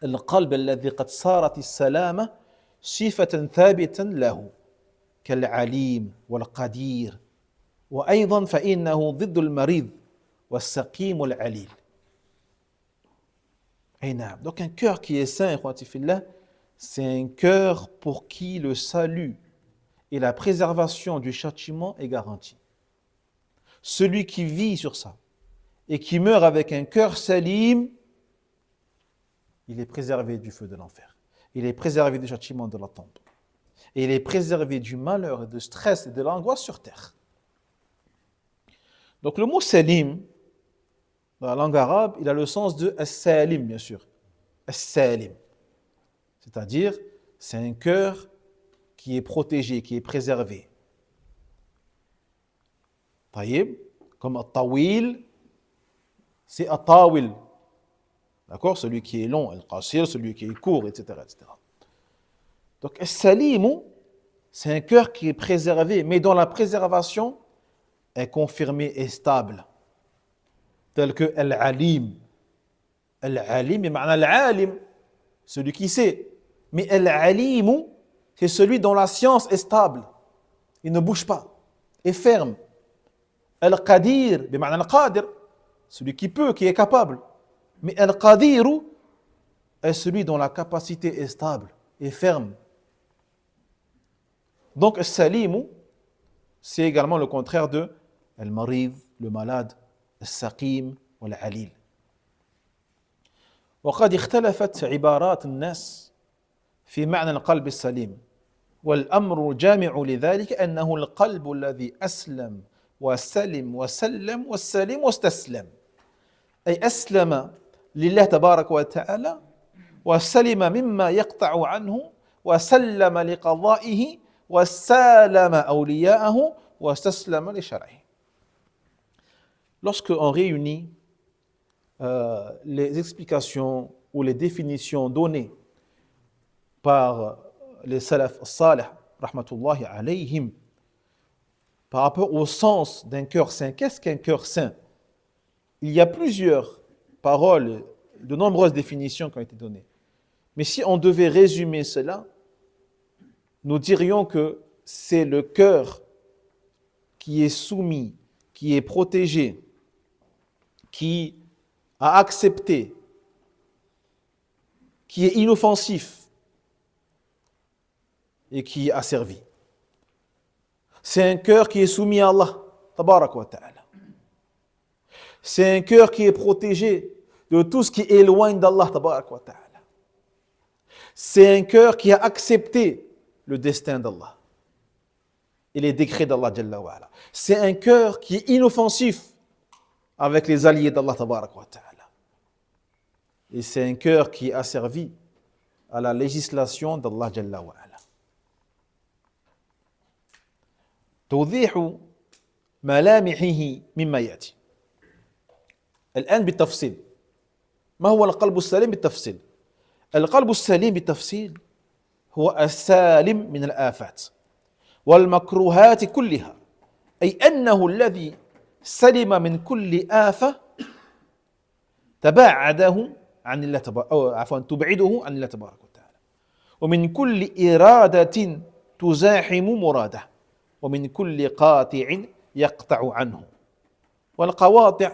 القلب الذي قد صارت السلامة صفة ثابتة له كالعليم والقدير وأيضا فإنه ضد المريض والسقيم العليل. Donc un cœur qui est saint, c'est un cœur pour qui le salut et la préservation du châtiment est garantie. Celui qui vit sur ça et qui meurt avec un cœur salim, il est préservé du feu de l'enfer. Il est préservé du châtiment de la tombe. Et il est préservé du malheur et du stress et de l'angoisse sur terre. Donc le mot salim, dans la langue arabe, il a le sens de as-salim, bien sûr. As-salim. C'est-à-dire, c'est un cœur qui est protégé, qui est préservé. Taïb, comme at-tawil, c'est at-tawil. D'accord? Celui qui est long, al-qasir, celui qui est court, etc. etc. Donc, as-salim, c'est un cœur qui est préservé, mais dont la préservation est confirmée et stable. Tel que al-alim. Al-alim, il ma'na al-alim, celui qui sait. Mais al-alim, c'est celui dont la science est stable. Il ne bouge pas, est ferme. Al-qadir, il ma'na al-qadir, celui qui peut, qui est capable. Mais al-qadiru est celui dont la capacité est stable et ferme. Donc, al-salimu, c'est également le contraire de al-marid, le malade, al-saqim ou al-alil. وقد اختلفت عبارات الناس في معنى القلب السليم والأمر جامع لذلك أنه القلب الذي أسلم وسلم وسلم والسليم واستسلم أي أسلم لله تبارك وتعالى وسلم مما يقطع عنه وسلم لقضائه وسالم أولياءه واستسلم لشرعه. Lorsque on réunit les explications ou les définitions données par les salaf salih, rahmatullahi alayhim, par rapport au sens d'un cœur saint, qu'est-ce qu'un cœur saint? Il y a plusieurs paroles, de nombreuses définitions qui ont été données. Mais si on devait résumer cela, nous dirions que c'est le cœur qui est soumis, qui est protégé, qui a accepté, qui est inoffensif et qui a servi. C'est un cœur qui est soumis à Allah, tabarak wa ta'ala. C'est un cœur qui est protégé de tout ce qui éloigne d'Allah, tabarak wa ta'ala. C'est un cœur qui a accepté le destin d'Allah et les décrets d'Allah jalla wa ala. C'est un cœur qui est inoffensif avec les alliés d'Allah tabarak wa ta'ala. Et c'est un cœur qui a servi à la législation d'Allah jalla wa ala. توضيح ملامحه مما يأتي. الآن بالتفصيل. ما هو القلب السليم بالتفصيل؟ القلب السليم بالتفصيل هو السالم من الآفات والمكروهات كلها، أي أنه الذي سلم من كل آفة تبعده عن الله تبعده عن الله تبارك وتعالى، ومن كل إرادة تزاحم مراده، ومن كل قاطع يقطع عنه. والقواطع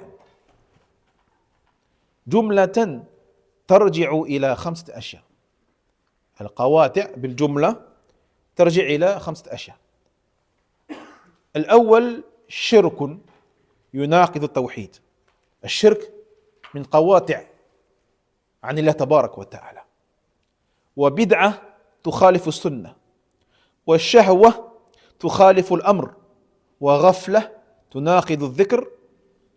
جملة ترجع إلى 5 أشياء. القواطع بالجملة ترجع إلى 5 أشياء. الأول شرك يناقض التوحيد. الشرك من قواطع عن الله تبارك وتعالى، وبدعة تخالف السنة، والشهوة تخالف الأمر، وغفلة تناقض الذكر،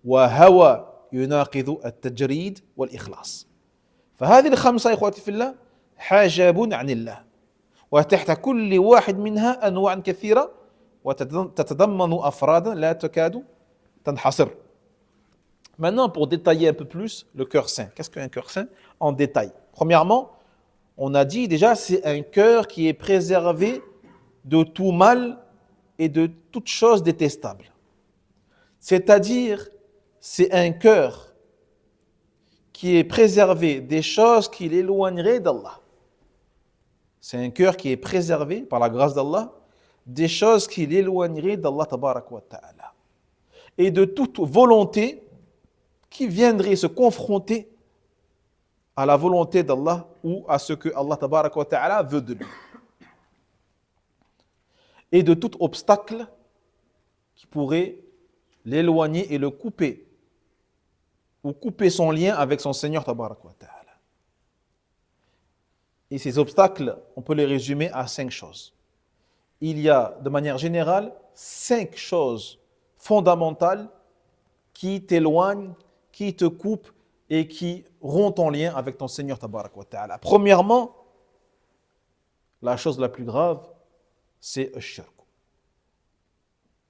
وهوى يناقض التجريد والإخلاص. فهذه ال5 إخواتي في الله حاجب عن الله، وتحت كل واحد منها أنواع كثيرة وتتضمن أفرادا لا تكاد تنحصر. Maintenant, pour détailler un peu plus le cœur saint. Qu'est-ce qu'un cœur saint en détail? Premièrement, on a dit déjà, c'est un cœur qui est préservé de tout mal et de toute chose détestable. C'est-à-dire, c'est un cœur qui est préservé des choses qui l'éloigneraient d'Allah. C'est un cœur qui est préservé par la grâce d'Allah des choses qui l'éloigneraient d'Allah tabarak wa ta'ala, et de toute volonté qui viendrait se confronter à la volonté d'Allah ou à ce que Allah tabarak wa ta'ala veut de lui, et de tout obstacle qui pourrait l'éloigner et le couper, ou couper son lien avec son Seigneur tabarak wa ta'ala. Et ces obstacles, on peut les résumer à 5 choses. Il y a, de manière générale, 5 choses fondamentales qui t'éloignent, qui te coupent et qui rompent ton lien avec ton Seigneur tabarak wa ta'ala. Premièrement, la chose la plus grave, c'est le shirk,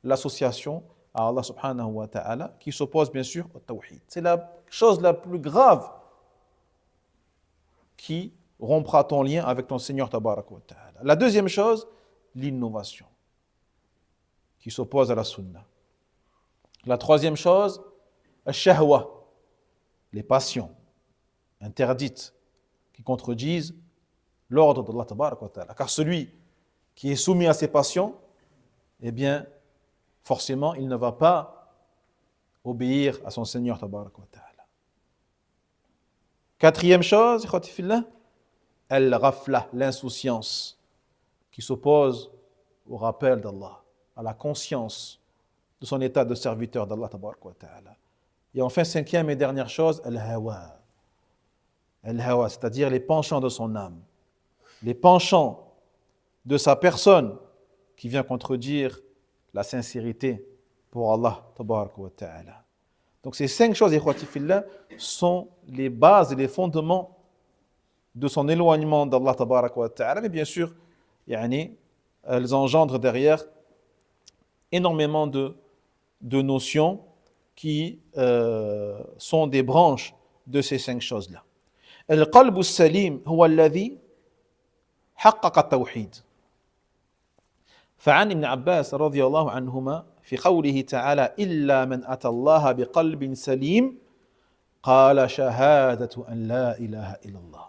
l'association à Allah subhanahu wa ta'ala, qui s'oppose bien sûr au tawhid. C'est la chose la plus grave qui rompra ton lien avec ton Seigneur tabarak wa ta'ala. La deuxième chose, l'innovation, qui s'oppose à la sunna. La troisième chose, al-shahwa, les passions interdites qui contredisent l'ordre d'Allah tabarak wa ta'ala. Car celui qui est soumis à ses passions, eh bien, forcément, il ne va pas obéir à son Seigneur tabarak wa ta'ala. Quatrième chose, ikhwati fillah, al-ghafla, l'insouciance, qui s'oppose au rappel d'Allah, à la conscience de son état de serviteur d'Allah tabarak wa ta'ala. Et enfin, 5e et dernière chose, al-hawa. Al-hawa, c'est-à-dire les penchants de son âme, les penchants de sa personne qui vient contredire la sincérité pour Allah tabarak wa ta'ala. Donc ces 5 choses, ikhwati fillah, sont les bases et les fondements de son éloignement d'Allah tabarak wa ta'ala. Mais bien sûr, elles engendrent derrière énormément de notions qui sont des branches de ces 5 choses-là. القلب السليم هو الذي حقق التوحيد. فعن ابن عباس رضي الله عنهما في قوله تعالى إلا من أتى الله بقلب سليم قال شهادة أن لا إله إلا الله.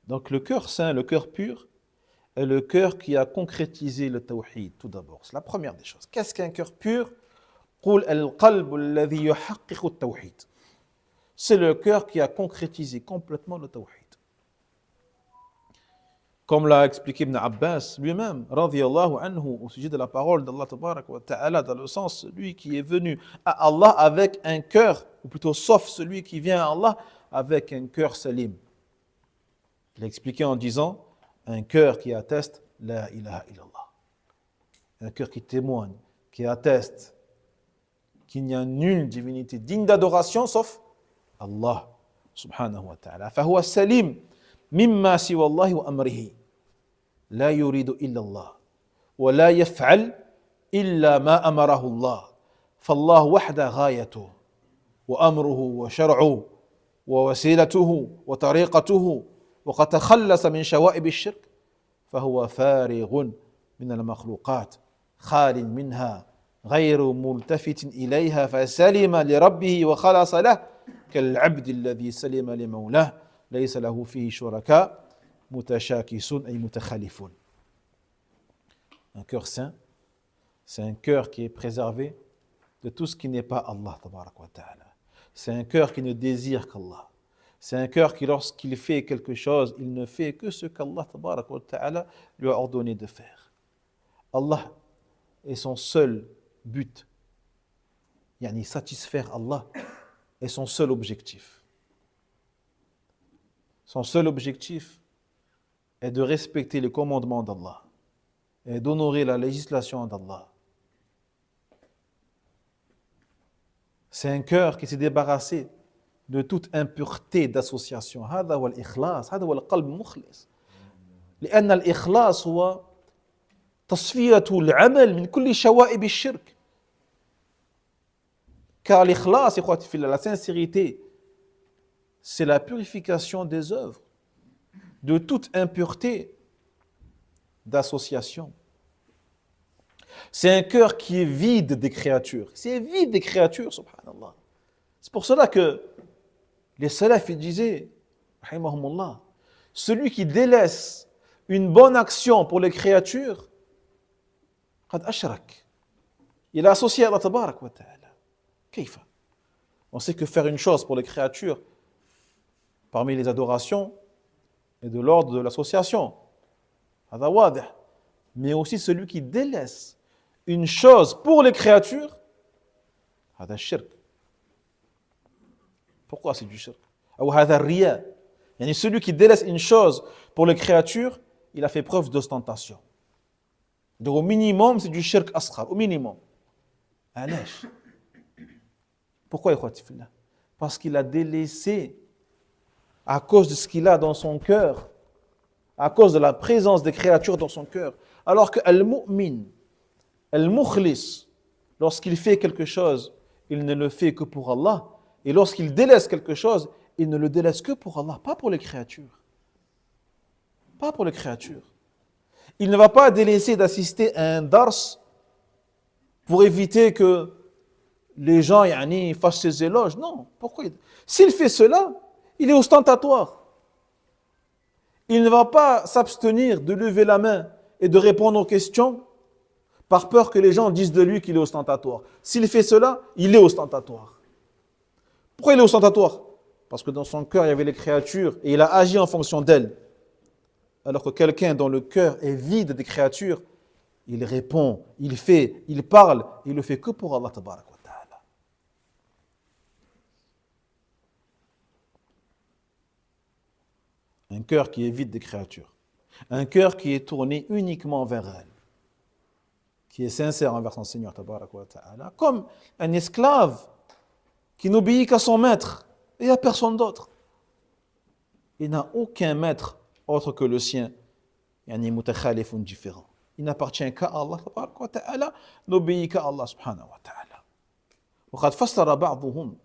Donc le cœur saint, le cœur pur, est le cœur qui a concrétisé le tawhid, tout d'abord. C'est la première des choses. Qu'est-ce qu'un cœur pur? قل القلب الذي يحقق التوحيد. C'est le cœur qui a concrétisé complètement le tawhid. Comme l'a expliqué Ibn Abbas lui-même, radiyallahu anhu, au sujet de la parole d'Allah tabarak wa ta'ala, dans le sens, celui qui est venu à Allah avec un cœur, ou plutôt sauf celui qui vient à Allah avec un cœur salim. Il a expliqué en disant, un cœur qui atteste la ilaha illallah. Un cœur qui témoigne, qui atteste qu'il n'y a nulle divinité digne d'adoration sauf Allah subhanahu wa ta'ala. فهو سليم مما سوى الله وأمره لا يريد إلا الله ولا يفعل إلا ما أمره الله فالله وحده غايته وأمره وشرعه ووسيلته وطريقته وقد تخلص من شوائب الشرك فهو فارغ من المخلوقات خال منها غير ملتفت إليها فسلم لربه وخلص له كالعبد الذي سلم لمولاه ليس له فيه شركاء متشاكسون أي متخالفون. Un cœur saint, c'est un cœur qui est préservé de tout ce qui n'est pas Allah tabarak wa ta'ala. C'est un cœur qui ne désire qu'Allah. C'est un cœur qui, lorsqu'il fait quelque chose, il ne fait que ce qu'Allah tabarak wa ta'ala lui a ordonné de faire. Allah est son seul but. Yani satisfaire Allah est son seul objectif. Son seul objectif est de respecter les commandements d'Allah et d'honorer la législation d'Allah. C'est un cœur qui s'est débarrassé de toute impureté d'association. هذا هو الإخلاص، هذا هو القلب المخلص. لأن الإخلاص هو تصفية العمل من كل شوائب الشرك. Car l'ikhlas, la sincérité, c'est la purification des œuvres de toute impureté d'association. C'est un cœur qui est vide des créatures. C'est vide des créatures, subhanallah. C'est pour cela que les salafs disaient, rahimahumullah, celui qui délaisse une bonne action pour les créatures, qad ashrak. Il a associé à Allah tabarak wa ta'ala. Kayfa? On sait que faire une chose pour les créatures, parmi les adorations, est de l'ordre de l'association. Hada wadih. Mais aussi celui qui délaisse une chose pour les créatures, hada shirk. Pourquoi c'est du shirk? Ou hada riya. Yani celui qui délaisse une chose pour les créatures, il a fait preuve d'ostentation. Donc au minimum, c'est du shirk asghar, au minimum. Alash. Pourquoi ikhwati fillah? Parce qu'il a délaissé, à cause de ce qu'il a dans son cœur, à cause de la présence des créatures dans son cœur. Alors que al-mu'min, al-mukhlis, lorsqu'il fait quelque chose, il ne le fait que pour Allah. Et lorsqu'il délaisse quelque chose, il ne le délaisse que pour Allah, pas pour les créatures. Pas pour les créatures. Il ne va pas délaisser d'assister à un dars pour éviter que les gens fassent ses éloges. Non. Pourquoi? S'il fait cela, il est ostentatoire. Il ne va pas s'abstenir de lever la main et de répondre aux questions par peur que les gens disent de lui qu'il est ostentatoire. S'il fait cela, il est ostentatoire. Pourquoi il est ostentatoire? Parce que dans son cœur, il y avait les créatures et il a agi en fonction d'elles. Alors que quelqu'un dont le cœur est vide des créatures, il répond, il fait, il parle, il le fait que pour Allah tabarak wa ta'ala. Un cœur qui est vide des créatures. Un cœur qui est tourné uniquement vers elle. Qui est sincère envers son Seigneur tabarak wa ta'ala. Comme un esclave qui n'obéit qu'à son maître et à personne d'autre. Il n'a aucun maître autre que le sien. Yani mutakhalifun différent. Il n'appartient qu'à Allah tabarak wa ta'ala, n'obéit qu'à Allah subhanahu wa ta'ala. وقد فسر بعضهم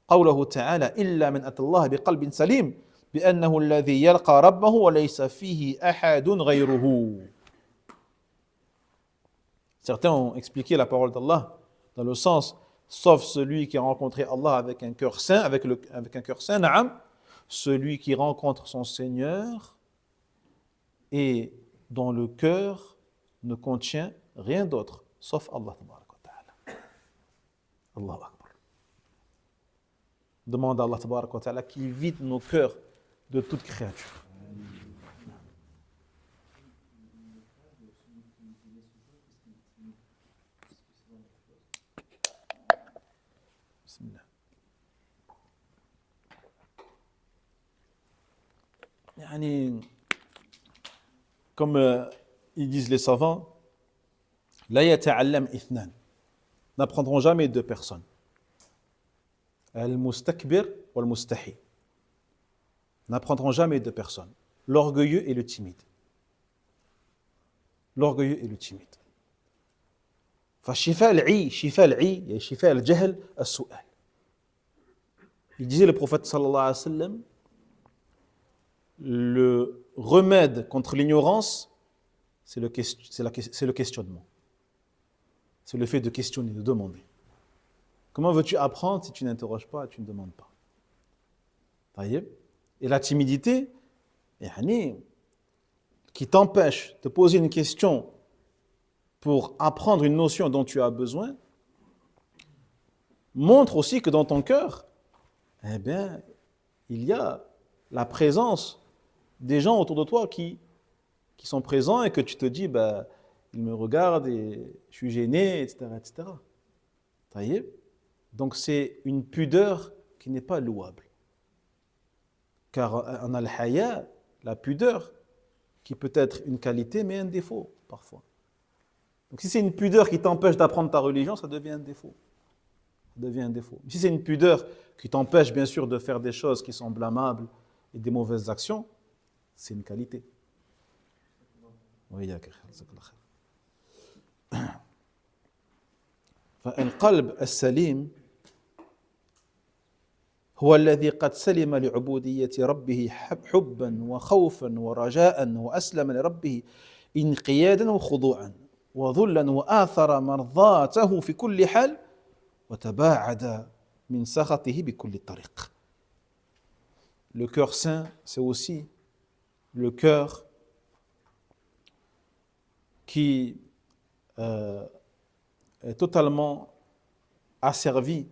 قوله تعالى إلا من أتى الله بقلب سليم بأنه الذي يلقى ربه وليس فيه أحد غيره. Certains ont expliqué la parole d'Allah dans le sens, sauf celui qui a rencontré Allah avec un cœur saint, avec un cœur saint, na'am, celui qui rencontre son Seigneur et dont le cœur ne contient rien d'autre, sauf Allah tabarak wa ta'ala. Allahu Akbar. Demande à Allah tabarak wa ta'ala qui vide nos cœurs de toute créature. Bismillah. Yani, comme ils disent les savants, la yata'allam ithnan, n'apprendront jamais deux personnes. Al-mustakbir ou al-mustahi. N'apprendront jamais deux personnes. L'orgueilleux et le timide. l'orgueilleux et le timide. فشفاء العي شفاء العي يعني شفاء الجهل السؤال. Il disait le prophète sallallahu alayhi wa sallam, le remède contre l'ignorance, c'est le questionnement. C'est le fait de questionner, de demander. Comment veux-tu apprendre si tu n'interroges pas et tu ne demandes pas? Et la timidité, qui t'empêche de poser une question pour apprendre une notion dont tu as besoin, montre aussi que dans ton cœur, eh bien, il y a la présence des gens autour de toi qui sont présents et que tu te dis, bah, ils me regardent et je suis gêné, etc., etc. Donc c'est une pudeur qui n'est pas louable. Car on a le haya, la pudeur, qui peut être une qualité mais un défaut parfois. Donc si c'est une pudeur qui t'empêche d'apprendre ta religion, ça devient un défaut. Si c'est une pudeur qui t'empêche bien sûr de faire des choses qui sont blâmables et des mauvaises actions, c'est une qualité. فالقلب السليم هو الذي قد سلم لعبودية ربه حبا وخوفا ورجاء وأسلم لربه انقيادا وخضوعا وذلا وآثر مرضاته في كل حال وتباعد من سخطه بكل طريق. Le cœur saint, c'est aussi le cœur qui est totalement asservi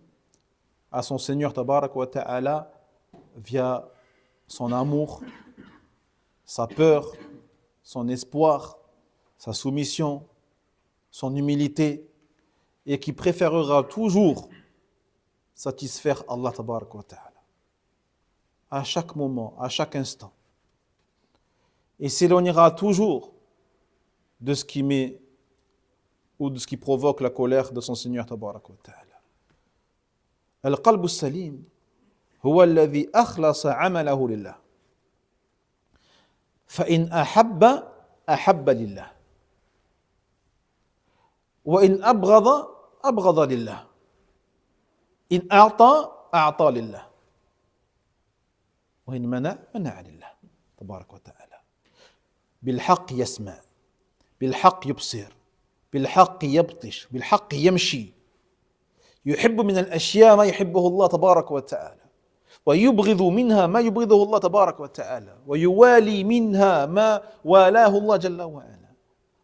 à son Seigneur Tabarak wa Ta'ala via son amour, sa peur, son espoir, sa soumission, son humilité, et qui préférera toujours satisfaire Allah Tabarak wa Ta'ala à chaque moment, à chaque instant, et s'éloignera toujours de ce qui met ou de ce qui provoque la colère de son Seigneur Tabarak wa Ta'ala. القلب السليم هو الذي أخلص عمله لله فإن أحب لله وإن أبغض لله إن أعطى لله وإن منع لله تبارك وتعالى. بالحق يسمع، بالحق يبصر، بالحق يبطش، بالحق يمشي، يحب من الأشياء ما يحبه الله تبارك وتعالى، ويبغض منها ما يبغضه الله تبارك وتعالى، ويوالي منها ما والاه الله جل وعلا،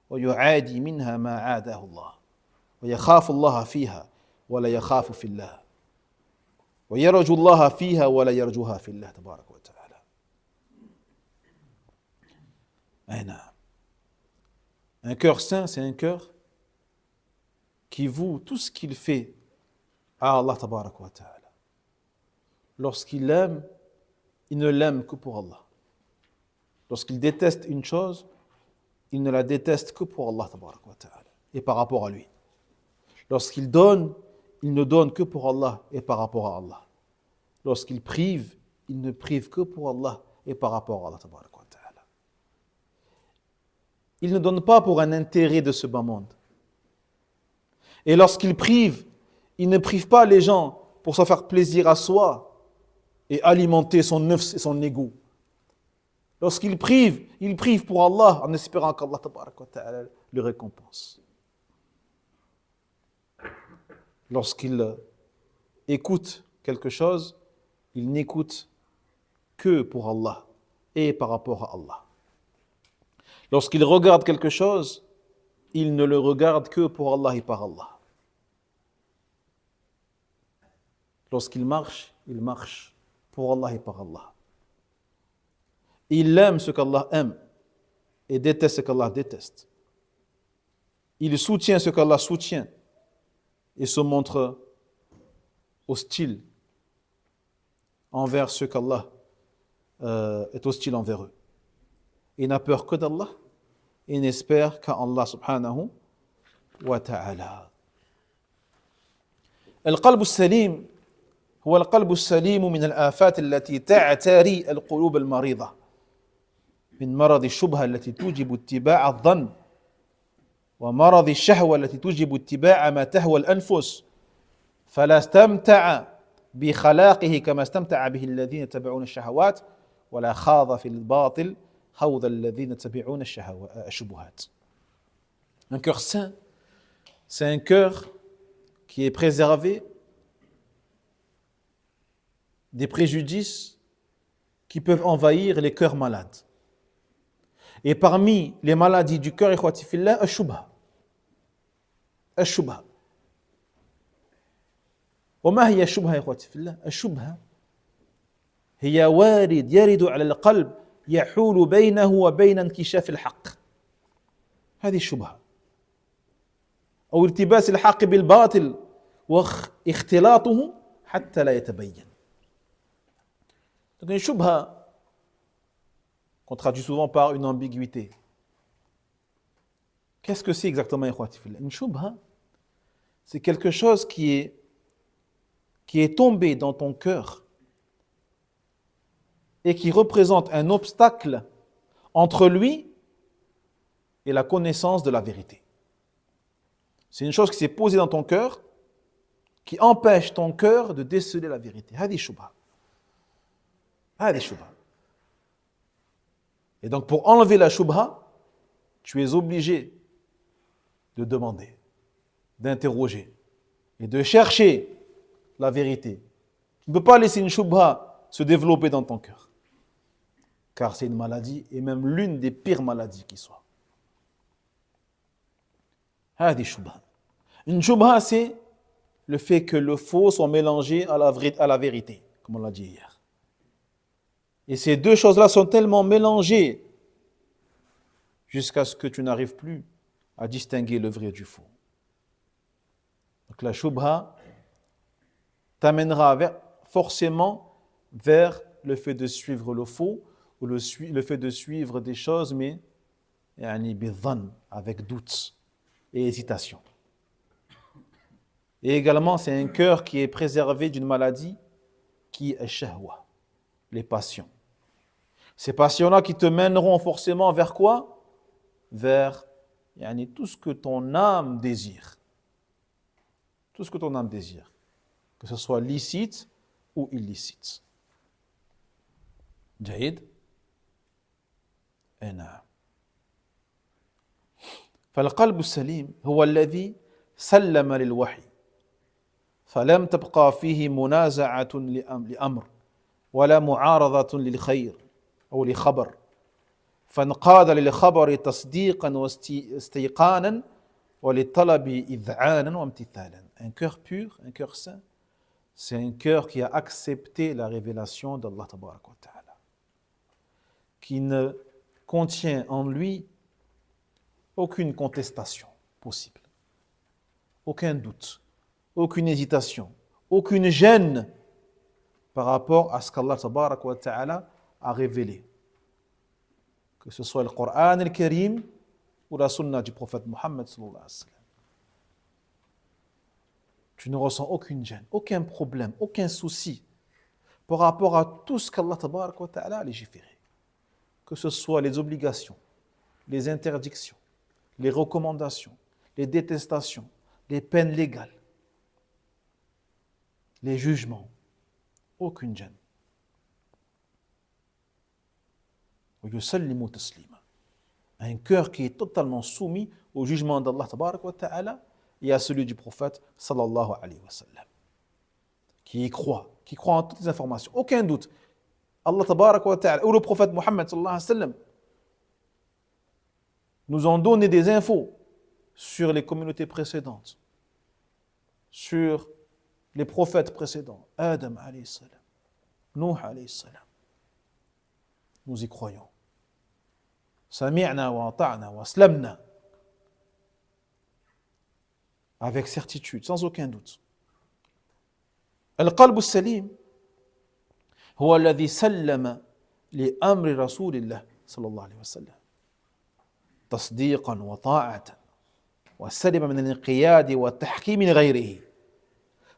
ويعادي منها ما عاداه الله، ويخاف الله فيها ولا يخاف في الله، ويرجو الله فيها ولا يرجوها في الله تبارك وتعالى. Un cœur saint, c'est un cœur qui voue tout ce qu'il fait à Allah Tabarak wa Ta'ala. Lorsqu'il l'aime, il ne l'aime que pour Allah. Lorsqu'il déteste une chose, il ne la déteste que pour Allah Tabarak wa Ta'ala et par rapport à lui. Lorsqu'il donne, il ne donne que pour Allah et par rapport à Allah. Lorsqu'il prive, il ne prive que pour Allah et par rapport à Allah Tabarak wa Ta'ala. Il ne donne pas pour un intérêt de ce bas monde. Et lorsqu'il prive, il ne prive pas les gens pour se faire plaisir à soi et alimenter son nefs et son ego. Lorsqu'il prive, il prive pour Allah en espérant qu'Allah Tabarak wa Ta'ala le récompense. Lorsqu'il écoute quelque chose, il n'écoute que pour Allah et par rapport à Allah. Lorsqu'il regarde quelque chose, il ne le regarde que pour Allah et par Allah. Lorsqu'il marche, il marche pour Allah et par Allah. Il aime ce qu'Allah aime et déteste ce qu'Allah déteste. Il soutient ce qu'Allah soutient et se montre hostile envers ceux qu'Allah est hostile envers eux. Il n'a peur que d'Allah et n'espère qu'à Allah subhanahu wa ta'ala. القلب السليم هو القلب السليم من الآفات التي تعتري القلوب المريضة من مرض الشبهة التي توجب اتباع الظن ومرض الشهوة التي توجب اتباع ما تهوى الأنفس فلا استمتع بخلاقه كما استمتع به الذين يتبعون الشهوات ولا خاض في الباطل خوض الذين يتبعون الشبهات. Un cœur sain, c'est un cœur qui est préservé des préjudices qui peuvent envahir les cœurs malades. Et parmi les maladies du cœur, ikhwati fillah, الشبهة. الشبهة. وما هي الشبهة يا اخواتي في الله؟ الشبهة هي وارد يرد على القلب يحول بينه وبين انكشاف الحق. هذه الشبهة. أو التباس الحق بالباطل واختلاطه حتى لا يتبين. Donc une shubha qu'on traduit souvent par une ambiguïté. Qu'est-ce que c'est exactement ikhwati fillah? Une shubha, c'est quelque chose qui est tombé dans ton cœur et qui représente un obstacle entre lui et la connaissance de la vérité. C'est une chose qui s'est posée dans ton cœur, qui empêche ton cœur de déceler la vérité. هذه shubha. هذه shubha. Et donc pour enlever la shubha, tu es obligé de demander, d'interroger et de chercher la vérité. Tu ne peux pas laisser une shubha se développer dans ton cœur. Car c'est une maladie et même l'une des pires maladies qui soit. هذه shubha. Une shubha, c'est le fait que le faux soit mélangé à la vérité, comme on l'a dit hier. Et ces deux choses-là sont tellement mélangées jusqu'à ce que tu n'arrives plus à distinguer le vrai du faux. Donc la shubha t'amènera forcément vers le fait de suivre le faux ou le fait de suivre des choses, mais avec doute et hésitation. Et également, c'est un cœur qui est préservé d'une maladie qui est shahwa, les passions. Ces passions-là qui te mèneront forcément vers quoi? Vers tout ce que ton âme désire. Tout ce que ton âme désire. Que ce soit licite ou illicite. جيد؟ نعم. فالقلب السليم هو الذي سلم للوحي فلم تبقى فيه منازعة لأمر ولا معارضة للخير أو لخبر فانقاد للخبر تصديقا واستيقانا وللطلب إذعانا وامتثالا. Un cœur pur, un cœur saint, c'est un cœur qui a accepté la révélation d'Allah Tabarak wa Ta'ala, qui ne contient en lui aucune contestation possible, aucun doute, aucune hésitation, aucune gêne par rapport à ce qu'Allah Tabarak wa Ta'ala a révélé. Que ce soit le Coran al-Karim ou la Sunna du prophète Mohammed sallallahu alayhi wa sallam. Tu ne ressens aucune gêne, aucun problème, aucun souci par rapport à tout ce qu'Allah Tabarak wa Ta'ala a légiféré. Que ce soit les obligations, les interdictions, les recommandations, les détestations, les peines légales, les jugements, aucune gêne. Un cœur qui est totalement soumis au jugement d'Allah Tabarak wa Ta'ala et à celui du prophète sallallahu alayhi wa sallam. Qui y croit en toutes les informations, aucun doute. Allah Tabarak wa Ta'ala ou le prophète Mohammed sallallahu alayhi wa sallam nous ont donné des infos sur les communautés précédentes, sur les prophètes précédents, Adam alayhi salam, Nuh alayhi salam. Nous y croyons. Sami'na wa ata'na wa aslamna. Avec certitude, sans aucun doute. القلب السليم هو الذي سلم لأمر رسول الله صلى الله عليه وسلم تصديقا وطاعة وسلم من الانقياد والتحكيم لغيره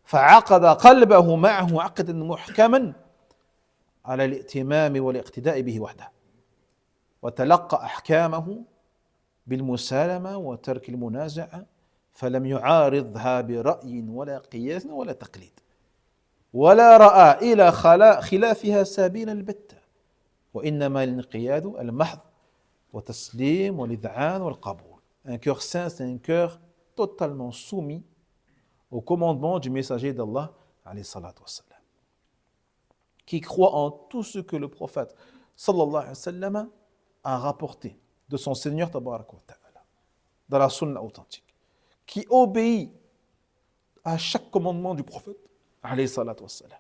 فعقد قلبه معه عقدا محكما على الائتمام والاقتداء به وحده وتلقى أحكامه بالمسالمة وترك المنازعة فلم يعارضها برأي ولا قياس ولا تقليد ولا رأى إلى خلافها سبيلا البتة وإنما الانقياد المحض وتسليم والإذعان والقبول. Un cœur saint, c'est un cœur totalement soumis au commandement du messager d'Allah alayhi salatu wassalam, qui croit en tout ce que le prophète sallallahu alayhi wa sallam a rapporté de son Seigneur tabarak wa ta'ala dans la sunna authentique, qui obéit à chaque commandement du prophète alayhi salatu wassalam.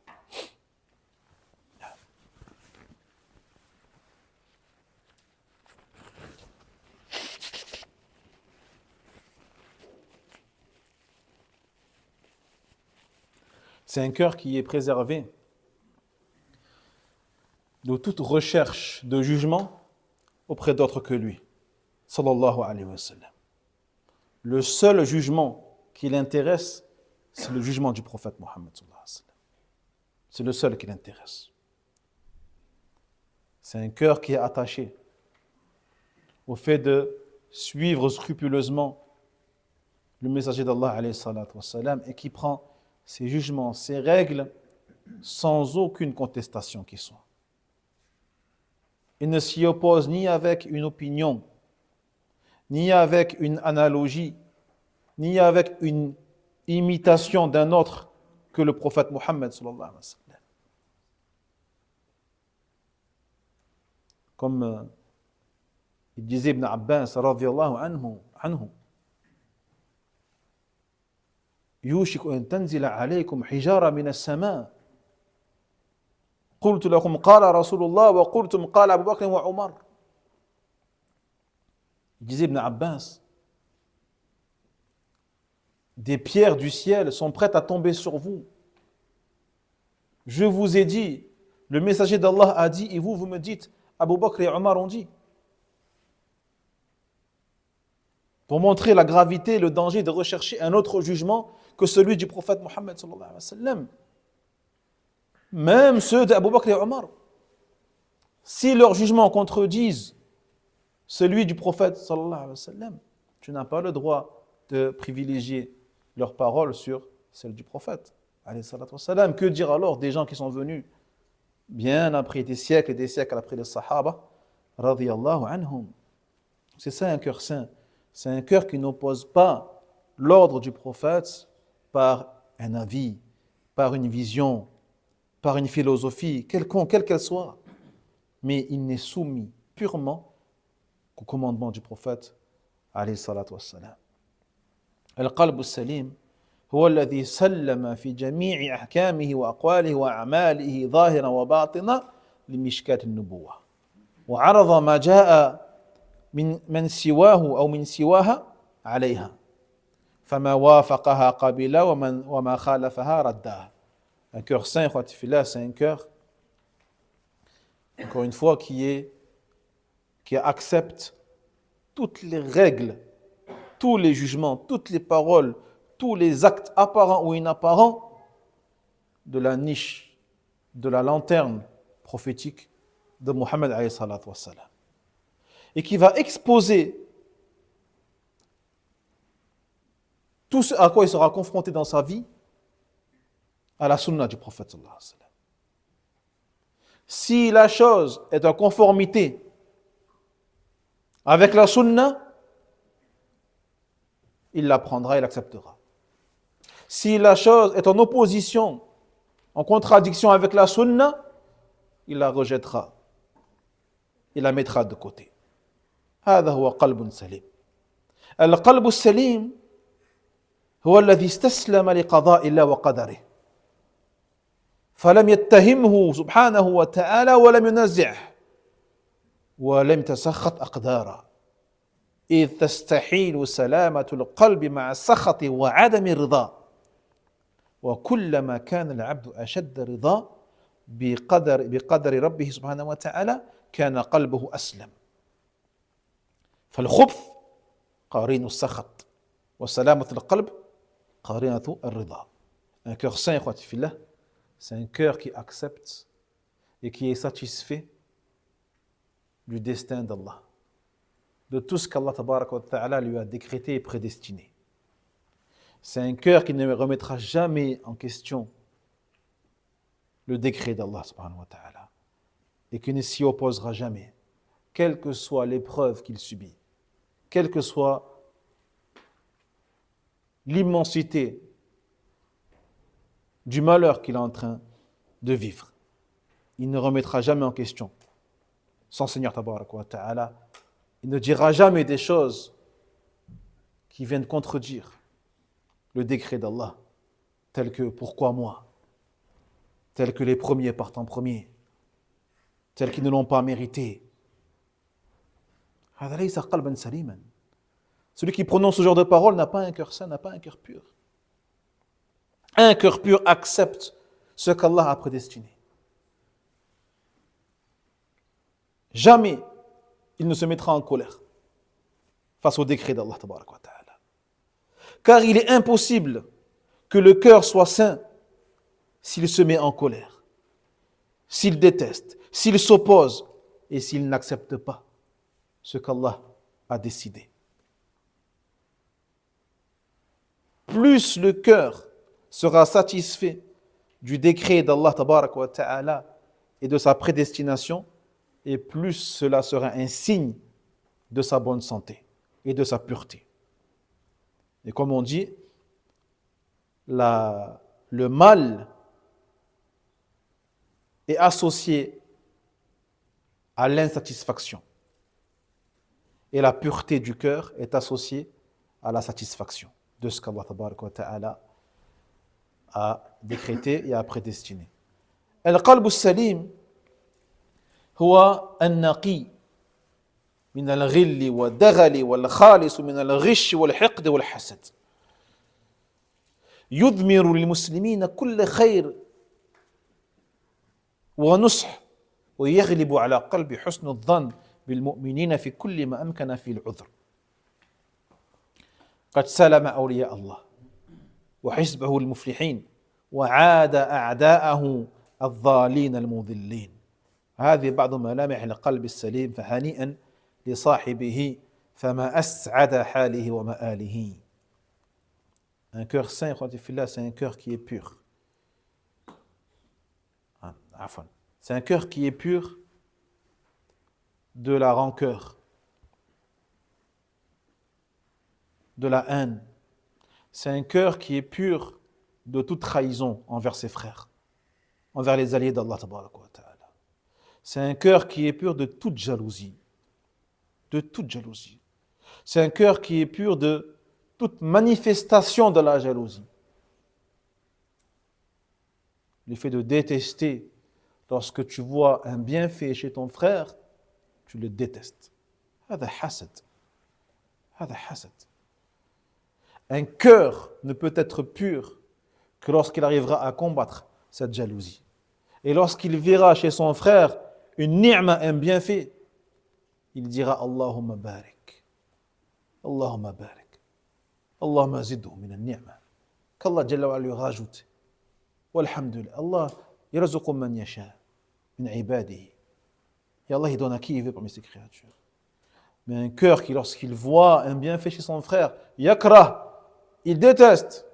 C'est un cœur qui est préservé de toute recherche de jugement auprès d'autres que lui, sallallahu alayhi wa sallam. Le seul jugement qui l'intéresse, c'est le jugement du prophète Mohammed sallallahu alayhi wa sallam. C'est le seul qui l'intéresse. C'est un cœur qui est attaché au fait de suivre scrupuleusement le messager d'Allah alayhi salatu wa sallam et qui prend ses jugements, ses règles sans aucune contestation qui soit. Il ne s'y oppose ni avec une opinion, ni avec une analogie, ni avec une imitation d'un autre que le prophète Mohammed sallallahu alayhi wa sallam. Comme il disait Ibn Abbas radiyallahu anhu, يوشك أن تنزل عليكم حجارة من السماء قلت لكم قال رسول الله وقلتم قال أبو بكر وعمر. Il disait Ibn Abbas, des pierres du ciel sont prêtes à tomber sur vous. Je vous ai dit, le messager d'Allah a dit, et vous me dites, Abu Bakr et Omar ont dit. Pour montrer la gravité et le danger de rechercher un autre jugement que celui du prophète Mohammed sallallahu alayhi wa sallam. Même ceux d'Abu Bakr et Omar, si leurs jugements contredisent celui du prophète sallallahu alayhi wa sallam, tu n'as pas le droit de privilégier leurs paroles sur celles du prophète alayhi salatu wa sallam. Que dire alors des gens qui sont venus bien après des siècles et des siècles après les Sahaba radiyallahu anhum. C'est ça un cœur saint. C'est un cœur qui n'oppose pas l'ordre du prophète par un avis, par une vision, par une philosophie, quelconque, quelle qu'elle soit. Mais il n'est soumis purement qu'au commandement du prophète alayhi salatu wassalam. القلب السليم هو الذي سلم في جميع أحكامه وأقواله وأعماله ظاهرا وباطنا لمشكاة النبوة وعرض ما جاء من سواه أو من سواها عليها فما وافقها قبل وما خالفها ردها. Un cœur saint, c'est un cœur, encore une fois, qui accepte toutes les règles, tous les jugements, toutes les paroles, tous les actes apparents ou inapparents de la niche, de la lanterne prophétique de Mohammed alayhi salatu wa salam. Et qui va exposer tout ce à quoi il sera confronté dans sa vie à la sunna du prophète sallallahu alayhi wa sallam. Si la chose est en conformité avec la sunna, il la prendra et l'acceptera. Si la chose est en opposition, en contradiction avec la sunna, il la rejettera. Il la mettra de côté. هذا هو قلب سليم. القلب السليم هو الذي استسلم لقضاء الله وقدره فلم يتهمه سبحانه وتعالى ولم ينزعه ولم يتسخط أقداره إذ تستحيل سلامة القلب مع السخط وعدم الرضا وكلما كان العبد أشد رضا بقدر ربه سبحانه وتعالى كان قلبه أسلم. فالخبث قرين السخط وسلامة القلب قرينة الرضا. Un cœur saint, ikhwati fillah, c'est un cœur qui accepte et qui est satisfait du destin d'Allah, de tout ce qu'Allah tabaraka wa ta'ala lui a décrété et prédestiné. C'est un cœur qui ne remettra jamais en question le décret d'Allah subhanahu wa ta'ala et qui ne s'y opposera jamais, quelle que soit l'épreuve qu'il subit, quelle que soit l'immensité du malheur qu'il est en train de vivre. Il ne remettra jamais en question son Seigneur tabaraka wa ta'ala. Il ne dira jamais des choses qui viennent contredire le décret d'Allah, tel que pourquoi moi, tel que les premiers partent en premier, tels qui ne l'ont pas mérité. Celui qui prononce ce genre de paroles n'a pas un cœur sain, n'a pas un cœur pur. Un cœur pur accepte ce qu'Allah a prédestiné. Jamais il ne se mettra en colère face au décret d'Allah tabaraka wa ta'ala. Car il est impossible que le cœur soit sain s'il se met en colère, s'il déteste, s'il s'oppose et s'il n'accepte pas ce qu'Allah a décidé. Plus le cœur sera satisfait du décret d'Allah tabaraka wa ta'ala et de sa prédestination, et plus cela sera un signe de sa bonne santé et de sa pureté. Et comme on dit, le mal est associé à l'insatisfaction et la pureté du cœur est associée à la satisfaction de ce qu'Allah tabaraka wa ta'ala a décrété et a prédestiné. Al-qalb al-salim هو النقي من الغل والدغل والخالص من الغش والحقد والحسد يضمر للمسلمين كل خير ونصح ويغلب على قلب حسن الظن بالمؤمنين في كل ما أمكن في العذر قد سلم أولياء الله وحزبه المفلحين وعاد أعداءه الضالين المضلين هذه بعض ملامح القلب السليم فهنيئا لصاحبه فما أسعد حاله ومآله. Un cœur sain, c'est un cœur qui est pur. C'est un cœur qui est pur de la rancœur, de la haine. C'est un cœur qui est pur de toute trahison envers ses frères, envers les alliés d'Allah tabaraka wa ta'ala. C'est un cœur qui est pur de toute jalousie. De toute jalousie. C'est un cœur qui est pur de toute manifestation de la jalousie. Le fait de détester, lorsque tu vois un bienfait chez ton frère, tu le détestes. هذا حسد. هذا حسد. Un cœur ne peut être pur que lorsqu'il arrivera à combattre cette jalousie. Et lorsqu'il verra chez son frère une ni'ma, un bienfait, il dira Allahumma barik. Allahumma barik. Allahumma zidhu min al-ni'ma. Qu'Allah Jalla wa lui rajoute. Walhamdulillah. Allah yarzuqu man yasha min ibadihi. Et Allah il donne à qui il veut parmi ses créatures. Mais un cœur qui, lorsqu'il voit un bienfait chez son frère, yakrah, il déteste,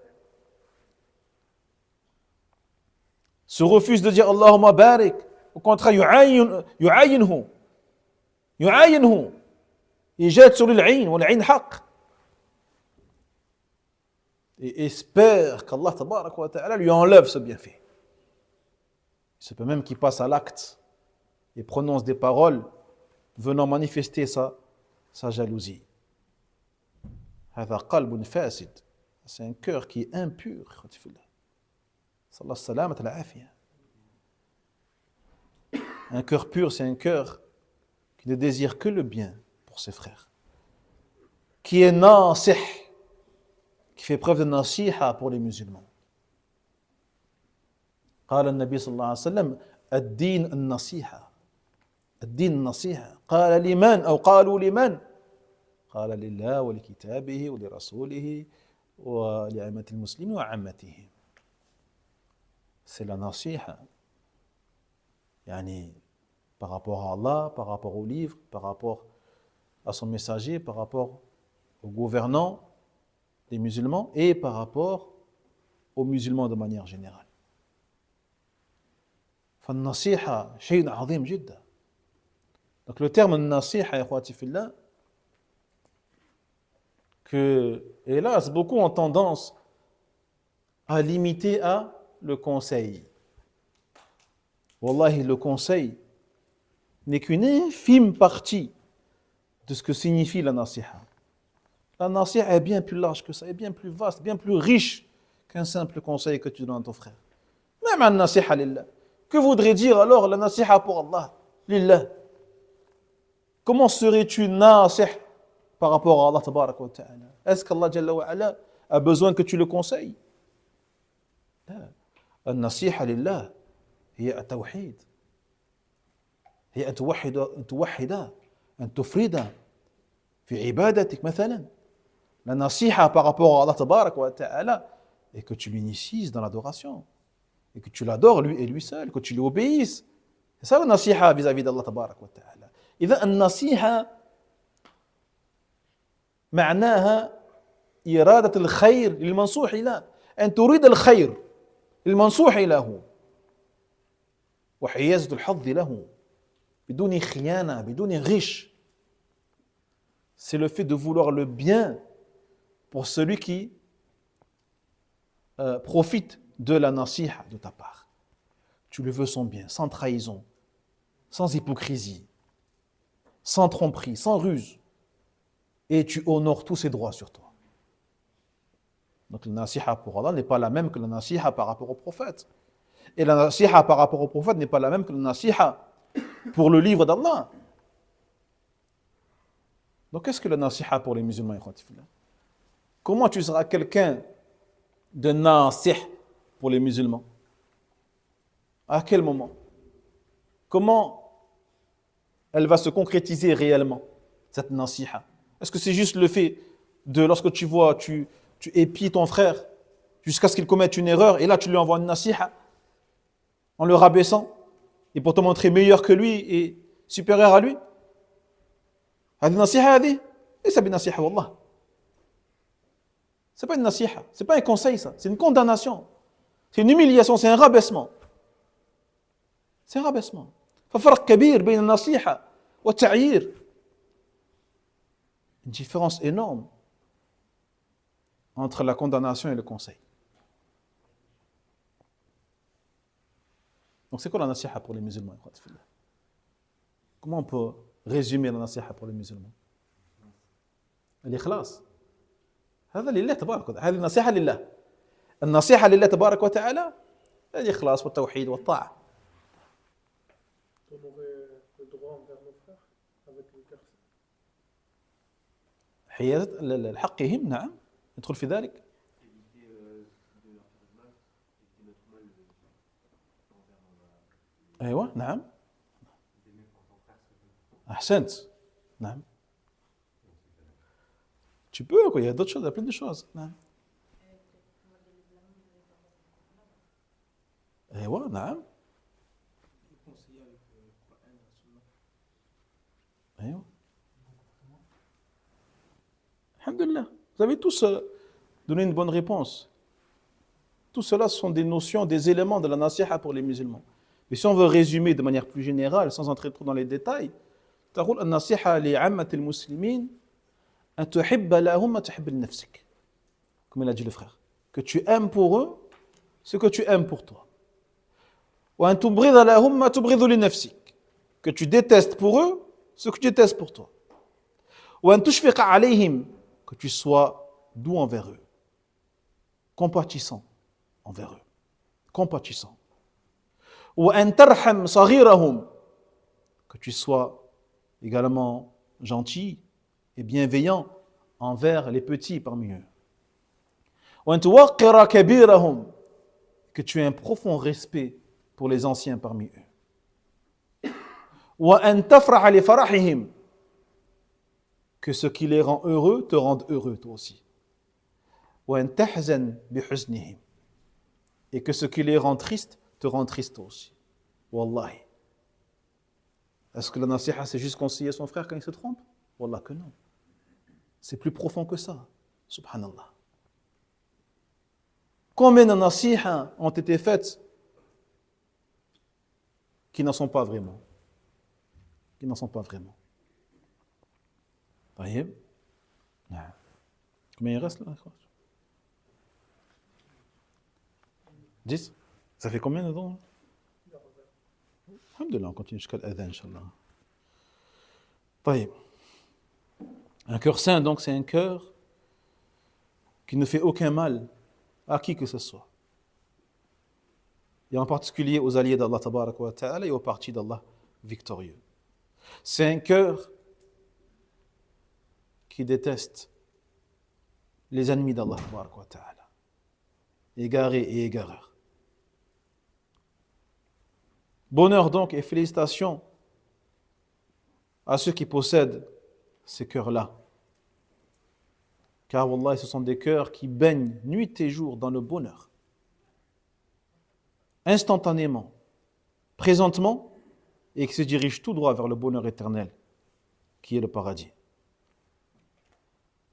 se refuse de dire Allahumma barik. Au contraire, yu'ayinhu. Il jette sur l'ayn, wa l'ayn haq. Et espère qu'Allah tabaraka wa ta'ala lui enlève ce bienfait. Il se peut même qu'il passe à l'acte et prononce des paroles venant manifester sa jalousie. هذا قلب فاسد. C'est un cœur qui est impur. Sallallahu salamat al-afiyah. Un cœur pur, c'est un cœur qui ne désire que le bien pour ses frères. Qui est nasih, qui fait preuve de nasiha pour les musulmans. قال النبي صلى الله عليه وسلم الدين النصيحة الدين النصيحة قال لمن أو قالوا لمن قال لله ولكتابه ولرسوله ولأئمة المسلمين وعامتهم. C'est la nasiha. Yani, par rapport à Allah, par rapport au livre, par rapport à son messager, par rapport aux gouvernants des musulmans et par rapport aux musulmans de manière générale. فالنصيحة شيء عظيم جدا. Donc le terme nasiha, ikhwati fillah, que, hélas, beaucoup ont tendance à limiter à le conseil. Wallahi, le conseil n'est qu'une infime partie de ce que signifie la nasiha. La nasiha est bien plus large que ça, est bien plus vaste, bien plus riche qu'un simple conseil que tu donnes à ton frère. Même la nasiha lillah. Que voudrait dire alors la nasiha pour Allah, lillah? Comment serais-tu nasih par rapport à Allah tabarak wa ta'ala? Est-ce qu'Allah Jalla wa ala a besoin que tu le conseilles? لا. النصيحة لله هي التوحيد. هي أن توحد أن تفرد في عبادتك مثلا. La nasiha par rapport à Allah tabarak wa ta'ala est que tu l'inities dans l'adoration et que tu l'adores lui et lui seul, que tu lui obéisses. C'est ça la nasiha vis-à-vis d'Allah tabarak wa ta'ala. إذا النصيحة معناها إرادة الخير للمنصوح له، أن تريد الخير للمنصوح له وحيازة الحظ له بدون خيانة بدون غش. C'est le fait de vouloir le bien pour celui qui profite de la nasiha de ta part. Tu le veux son bien, sans trahison, sans hypocrisie, sans tromperie, sans ruse. Et tu honores tous ses droits sur toi. Donc la nasiha pour Allah n'est pas la même que la nasiha par rapport au prophète. Et la nasiha par rapport au prophète n'est pas la même que la nasiha pour le livre d'Allah. Donc qu'est-ce que la nasiha pour les musulmans? Comment tu seras quelqu'un de nasih pour les musulmans? À quel moment? Comment elle va se concrétiser réellement, cette nasiha? Est-ce que c'est juste le fait de, lorsque tu vois, tu épies ton frère jusqu'à ce qu'il commette une erreur et là tu lui envoies une nasiha en le rabaissant et pour te montrer meilleur que lui et supérieur à lui? هذه النصيحة هذه ليس بنصيحة والله. C'est pas une nasiha, c'est pas un conseil ça, c'est une condamnation, c'est une humiliation, c'est un rabaissement. C'est un rabaissement. ففرق كبير بين النصيحة والتعيير. Une différence énorme entre la condamnation et le conseil. Donc c'est quoi la nasiha pour les musulmans? Comment on peut résumer la nasiha pour les musulmans? الإخلاص. هذا لله تبارك وتعالى. هذه النصيحة لله. النصيحة لله تبارك وتعالى الإخلاص والتوحيد والطاعة.
On aurait le droit envers nos frères avec le cœur.
حيازة حقهم نعم يدخل في ذلك. أيوة نعم. أحسنت. نعم. Tu peux, quoi. Il y a d'autres choses, il y a plein de choses. نعم. أيوة نعم. أيوة. Alhamdulillah. Vous avez tous donné une bonne réponse. Tout cela sont des notions, des éléments de la nasiha pour les musulmans. Mais si on veut résumer de manière plus générale, sans entrer trop dans les détails, تقول النصيحة لعامة المسلمين أن تحب لهم ما تحب لنفسك. Comme il a dit le frère. Que tu aimes pour eux ce que tu aimes pour toi. وأن تبغض لهم ما تبغض لنفسك. Que tu détestes pour eux ce que tu détestes pour toi. وأن تشفق عليهم. Que tu sois doux envers eux, compatissant envers eux, compatissant. وأن ترحم صغيرهم. Que tu sois également gentil et bienveillant envers les petits parmi eux. وأن توقر كبيرهم. Que tu aies un profond respect pour les anciens parmi eux. وأن تفرح لفرحهم. Que ce qui les rend heureux te rende heureux toi aussi. وأن تحزن بحزنهم. Et que ce qui les rend tristes te rend triste toi aussi. Wallahi. Est-ce que la nasiha c'est juste conseiller son frère quand il se trompe? Wallah que non. C'est plus profond que ça. Subhanallah. Combien de nasiha ont été faites qui n'en sont pas vraiment? Qui n'en sont pas vraiment. طيب. Combien il reste là? 10. Ça fait combien de temps? Alhamdulillah, on continue jusqu'à l'adhan, Inch'Allah. طيب. Un cœur saint, donc, c'est un cœur qui ne fait aucun mal à qui que ce soit. Et en particulier aux alliés d'Allah Tabaraka wa Ta'ala et aux partis d'Allah victorieux. C'est un cœur qui déteste les ennemis d'Allah Tabaraka wa Ta'ala, égarés et égareurs. Bonheur donc et félicitations à ceux qui possèdent ces cœurs-là. Car Wallah, ce sont des cœurs qui baignent nuit et jour dans le bonheur. Instantanément, présentement, et qui se dirigent tout droit vers le bonheur éternel, qui est le paradis.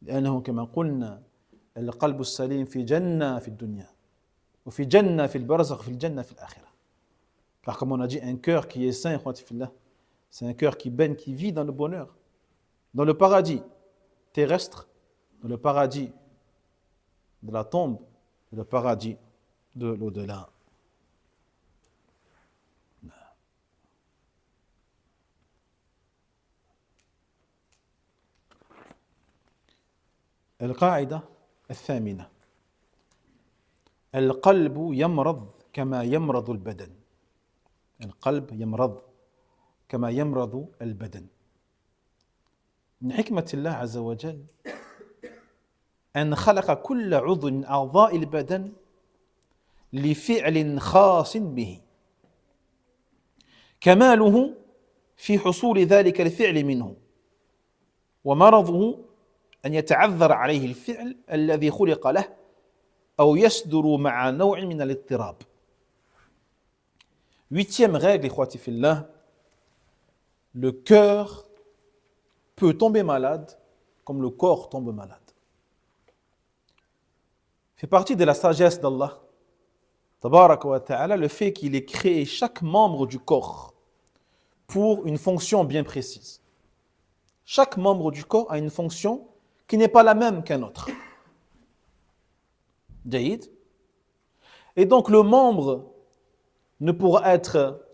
لأنه كما قلنا القلب السليم في جنة في الدنيا وفي جنة في البرزخ في الجنة في الآخرة. Car comme on a dit, un cœur qui est saint, c'est un cœur qui baigne, qui vit dans le bonheur, dans le paradis terrestre, dans le paradis de la tombe, et le paradis de l'au-delà. القاعدة الثامنة القلب يمرض كما يمرض البدن. القلب يمرض كما يمرض البدن. من حكمة الله عز وجل أن خلق كل عضو من أعضاء البدن لفعل خاص به كماله في حصول ذلك الفعل منه ومرضه أن يتعذر عليه الفعل الذي خلق له أو يصدر مع نوع من الاضطراب. Huitième règle, ikhwati fillah, le cœur peut tomber malade comme le corps tombe malade. Fait partie de la sagesse d'Allah, tabaraka wa ta'ala, le fait qu'il ait créé chaque membre du corps pour une fonction bien précise. Chaque membre du corps a une fonction qui n'est pas la même qu'un autre. Jaïd. Et donc le membre ne pourra être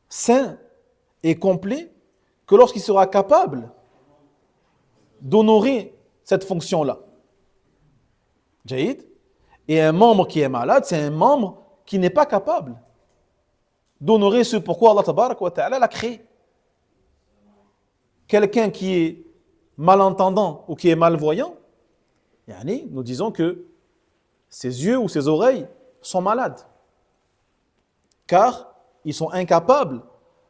sain et complet que lorsqu'il sera capable d'honorer cette fonction-là. Jaïd. Et un membre qui est malade, c'est un membre qui n'est pas capable d'honorer ce pourquoi Allah Tabaraka wa Ta'ala l'a créé. Quelqu'un qui est malentendant ou qui est malvoyant, nous disons que ses yeux ou ses oreilles sont malades. Car ils sont incapables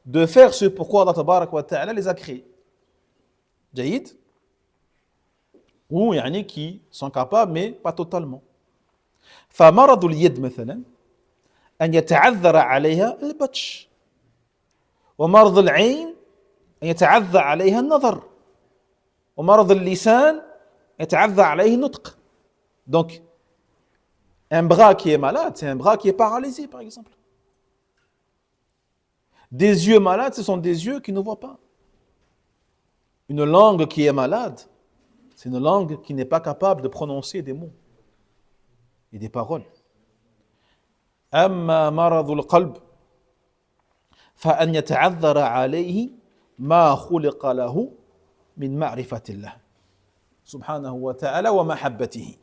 de faire ce pourquoi Allah Tabaraka wa Ta'ala les a créés. Jaïd. Ou qui sont capables mais pas totalement. فمرض اليد مثلا أن يتعذر عليها البطش ومرض العين أن يتعذر عليها النظر ومرض اللسان يتعذر عليه النطق. Donc un bras qui est malade, c'est un bras qui est paralysé par exemple. Des yeux malades, ce sont des yeux qui ne voient pas. Une langue qui est malade, c'est une langue qui n'est pas capable de prononcer des mots et des paroles. أما مرض القلب فأن يتعذر عليه ما خلق له من معرفة الله سبحانه وتعالى ومحبته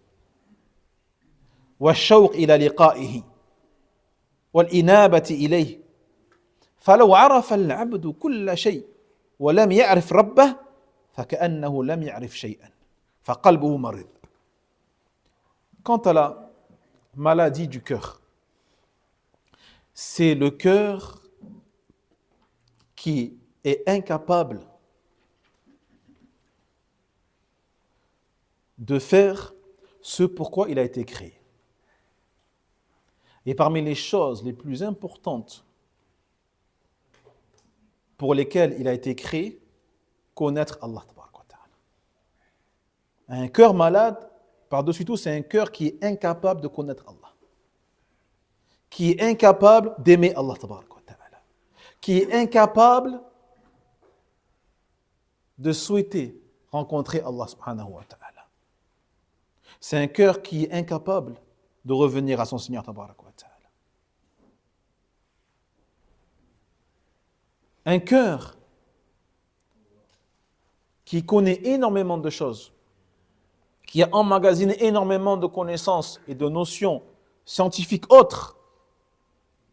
والشوق إلى لقائه والإنابة إليه فلو عرف العبد كل شيء ولم يعرف ربه فكأنه لم يعرف شيئا فقلبه مريض. Quant à la maladie du cœur, c'est le cœur qui est incapable de faire ce pourquoi il a été créé. Et parmi les choses les plus importantes pour lesquelles il a été créé, connaître Allah. Un cœur malade, par-dessus tout, c'est un cœur qui est incapable de connaître Allah, qui est incapable d'aimer Allah tabaraka wa ta'ala, qui est incapable de souhaiter rencontrer Allah subhanahu wa ta'ala. C'est un cœur qui est incapable de revenir à son Seigneur tabaraka wa ta'ala. Un cœur qui connaît énormément de choses, qui a emmagasiné énormément de connaissances et de notions scientifiques autres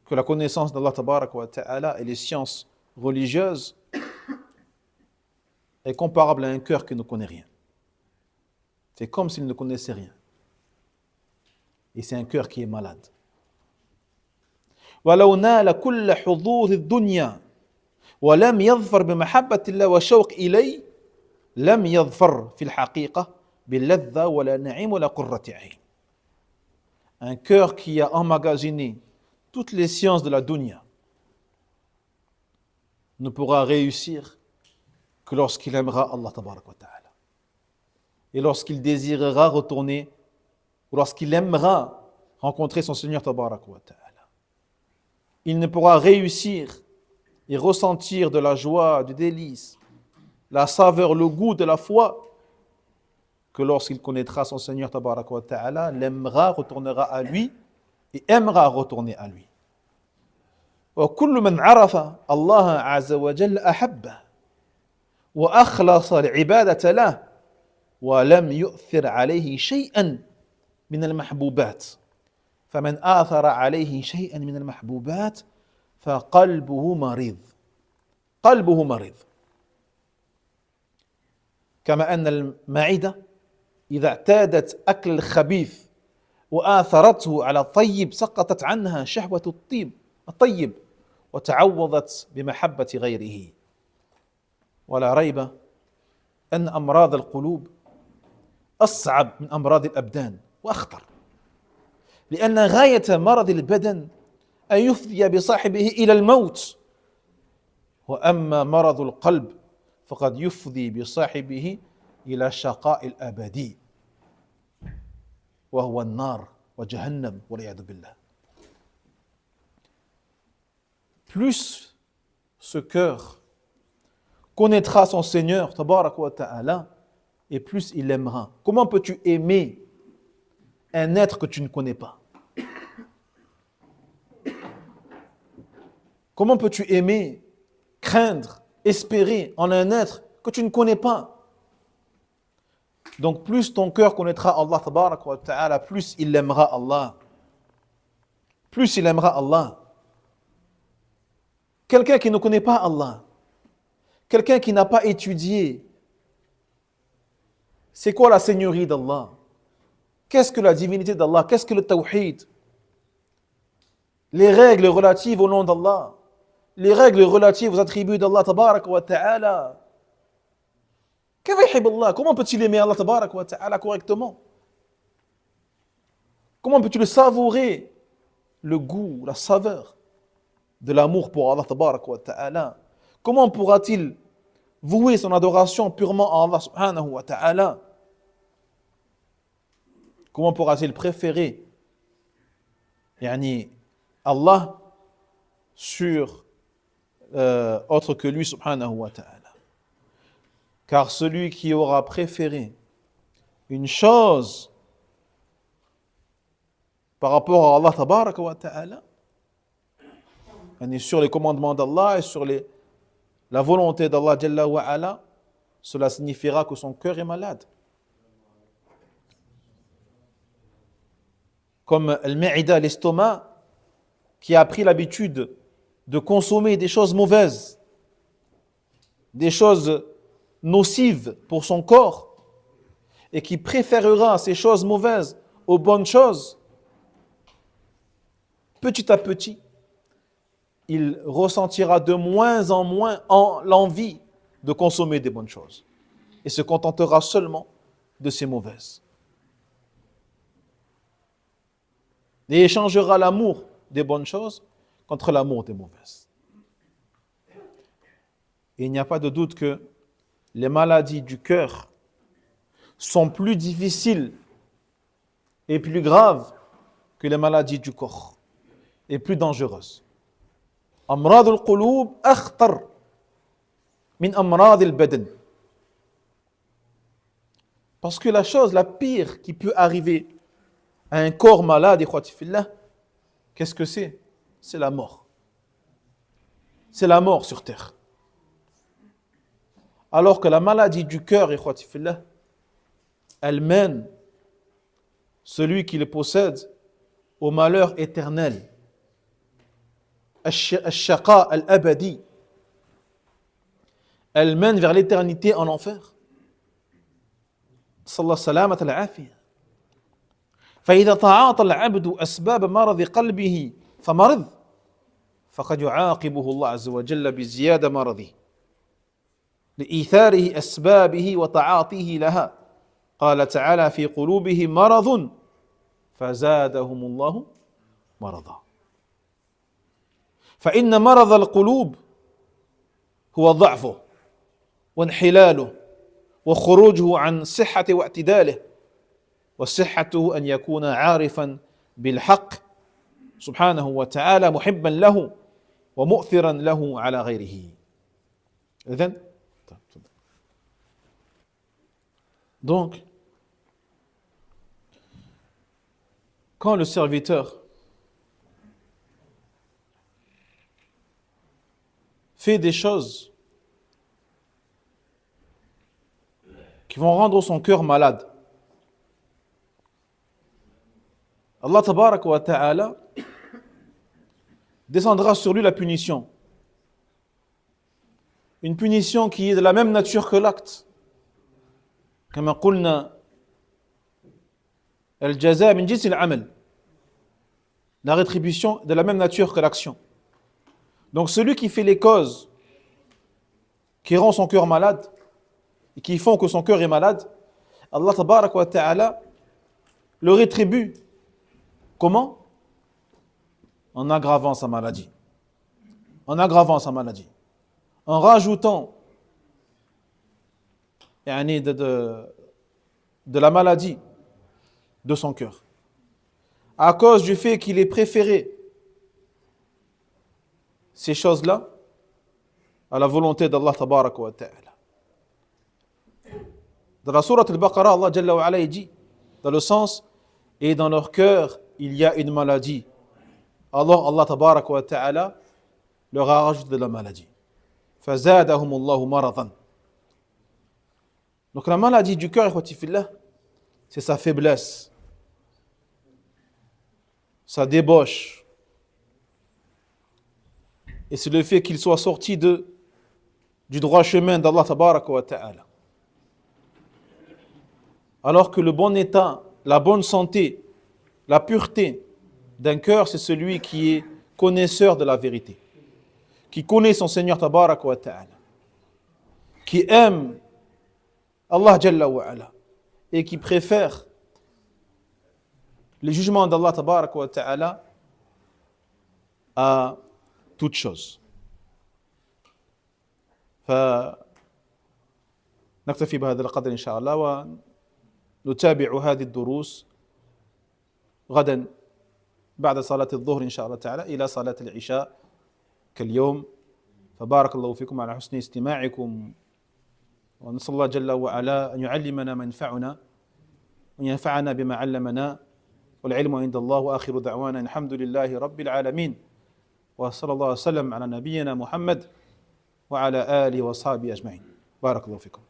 que la connaissance d'Allah tabaraka wa ta'ala et les sciences religieuses, est comparable à un cœur qui ne connaît rien. C'est comme s'il ne connaissait rien. Et c'est un cœur qui est malade. وَلَوْ نَالَ كُلَّ حُظُوظِ الدُّنْيَا وَلَمْ يَظْفَرْ بِمَحَبَّةِ اللَّهِ وَشَوْقِ إِلَيْهِ لَمْ يَظْفَرْ فِي الْحَقِيقَةِ بِاللَّذَّةِ وَلَا نَعِيمِ وَلَا قُرَّةِ عَيْنٍ. Un cœur qui a emmagasiné toutes les sciences de la dunya ne pourra réussir que lorsqu'il aimera Allah tabaraka wa ta'ala. Et lorsqu'il désirera retourner, ou lorsqu'il aimera rencontrer son Seigneur tabaraka wa ta'ala. Il ne pourra réussir et ressentir de la joie, du délice, la saveur, le goût de la foi que lorsqu'il connaîtra son Seigneur tabaraka wa ta'ala, l'aimera, retournera à lui et aimera retourner à lui. وكل من عرف الله عز وجل أحبه وأخلص العبادة له ولم يؤثر عليه شيئا من المحبوبات فمن آثر عليه شيئا من المحبوبات فقلبه مريض قلبه مريض كما أن المعدة إذا اعتادت أكل الخبيث وآثرته على الطيب سقطت عنها شهوة الطيب وتعوضت بمحبة غيره ولا ريب أن أمراض القلوب أصعب من أمراض الأبدان وأخطر لأن غاية مرض البدن أن يفضي بصاحبه إلى الموت وأما مرض القلب فقد يفضي بصاحبه إلى الشقاء الأبدي وهو النار وجهنم والعياذ بالله. Plus ce cœur connaîtra son Seigneur, tabarak wa ta'ala, et plus il l'aimera. Comment peux-tu aimer un être que tu ne connais pas? Comment peux-tu aimer, craindre, espérer en un être que tu ne connais pas? Donc plus ton cœur connaîtra Allah, tabarak wa ta'ala, plus il aimera Allah. Plus il aimera Allah. Quelqu'un qui ne connaît pas Allah, quelqu'un qui n'a pas étudié, c'est quoi la seigneurie d'Allah? Qu'est-ce que la divinité d'Allah? Qu'est-ce que le tawhid? Les règles relatives au nom d'Allah, les règles relatives aux attributs d'Allah tabarak wa ta'ala. Comment peut-il aimer Allah tabarak wa ta'ala correctement? Comment peux-tu le savourer, le goût, la saveur de l'amour pour Allah tabarak wa ta'ala? Comment pourra-t-il vouer son adoration purement à Allah subhanahu wa ta'ala? Comment pourra-t-il préférer Allah sur autre que lui subhanahu wa ta'ala? Car celui qui aura préféré une chose par rapport à Allah tabaraka wa ta'ala, sur les commandements d'Allah et sur la volonté d'Allah jalla wa ala, cela signifiera que son cœur est malade. Comme al-ma'ida, l'estomac, qui a pris l'habitude de consommer des choses mauvaises, des choses nocives pour son corps, et qui préférera ces choses mauvaises aux bonnes choses, petit à petit, il ressentira de moins en moins l'envie de consommer des bonnes choses et se contentera seulement de ces mauvaises. Et échangera l'amour des bonnes choses contre l'amour des mauvaises. Et il n'y a pas de doute que les maladies du cœur sont plus difficiles et plus graves que les maladies du corps et plus dangereuses. أمراض القلوب أخطر من أمراض البدن. Parce que la chose la pire qui peut arriver à un corps malade, ikhwati fillah, qu'est-ce que c'est? C'est la mort. C'est la mort sur terre. Alors que la maladie du cœur, ikhwati fillah, elle mène celui qui le possède au malheur éternel. الشقاء الأبدي. Elle mène vers l'éternité en enfer. صلى الله السلامة العافية. فإذا تعاطى العبد أسباب مرض قلبه فمرض فقد يعاقبه الله عز وجل بزيادة مرضه لإيثاره أسبابه وتعاطيه لها. قال تعالى في قلوبهم مرض فزادهم الله مرضا. فإن مرض القلوب هو ضعفه وانحلاله وخروجه عن صحة واعتداله وصحته أن يكون عارفا بالحق سبحانه وتعالى محبا له ومؤثرا له على غيره. إذن donc quand le serviteur fait des choses qui vont rendre son cœur malade, Allah tabarak wa ta'ala descendra sur lui la punition. Une punition qui est de la même nature que l'acte. كما قلنا الجزاء من جنس العمل. La rétribution de la même nature que l'action. Donc celui qui fait les causes qui rend son cœur malade et qui font que son cœur est malade, Allah tabarak wa ta'ala le rétribue. Comment? En aggravant sa maladie. En aggravant sa maladie. En rajoutant de la maladie de son cœur. À cause du fait qu'il ait préféré ces choses-là à la volonté d'Allah tabarak wa ta'ala. Dans la sourate al-Baqarah, Allah Jalla wa Ala dit, dans le sens, et dans leur cœur, il y a une maladie. Alors Allah tabarak wa ta'ala leur a rajouté de la maladie. فَزَادَهُمُ اللَّهُ مَرَضًا. Donc la maladie du cœur, c'est sa faiblesse, sa débauche. Et c'est le fait qu'il soit sorti du droit chemin d'Allah tabaraka wa ta'ala. Alors que le bon état, la bonne santé, la pureté d'un cœur, c'est celui qui est connaisseur de la vérité, qui connaît son Seigneur tabaraka wa ta'ala, qui aime Allah Jalla wa Ala et qui préfère les jugements d'Allah tabaraka wa ta'ala à toute chose. فنكتفي بهذا القدر إن شاء الله ونتابع هذه الدروس غدا بعد صلاة الظهر إن شاء الله تعالى إلى صلاة العشاء كاليوم. فبارك الله فيكم على حسن استماعكم ونسأل الله جل وعلا أن يعلمنا ما ينفعنا وينفعنا بما علمنا والعلم عند الله. وآخر دعوانا الحمد لله رب العالمين وصلى الله وسلم على نبينا محمد وعلى آله وصحبه أجمعين. بارك الله فيكم.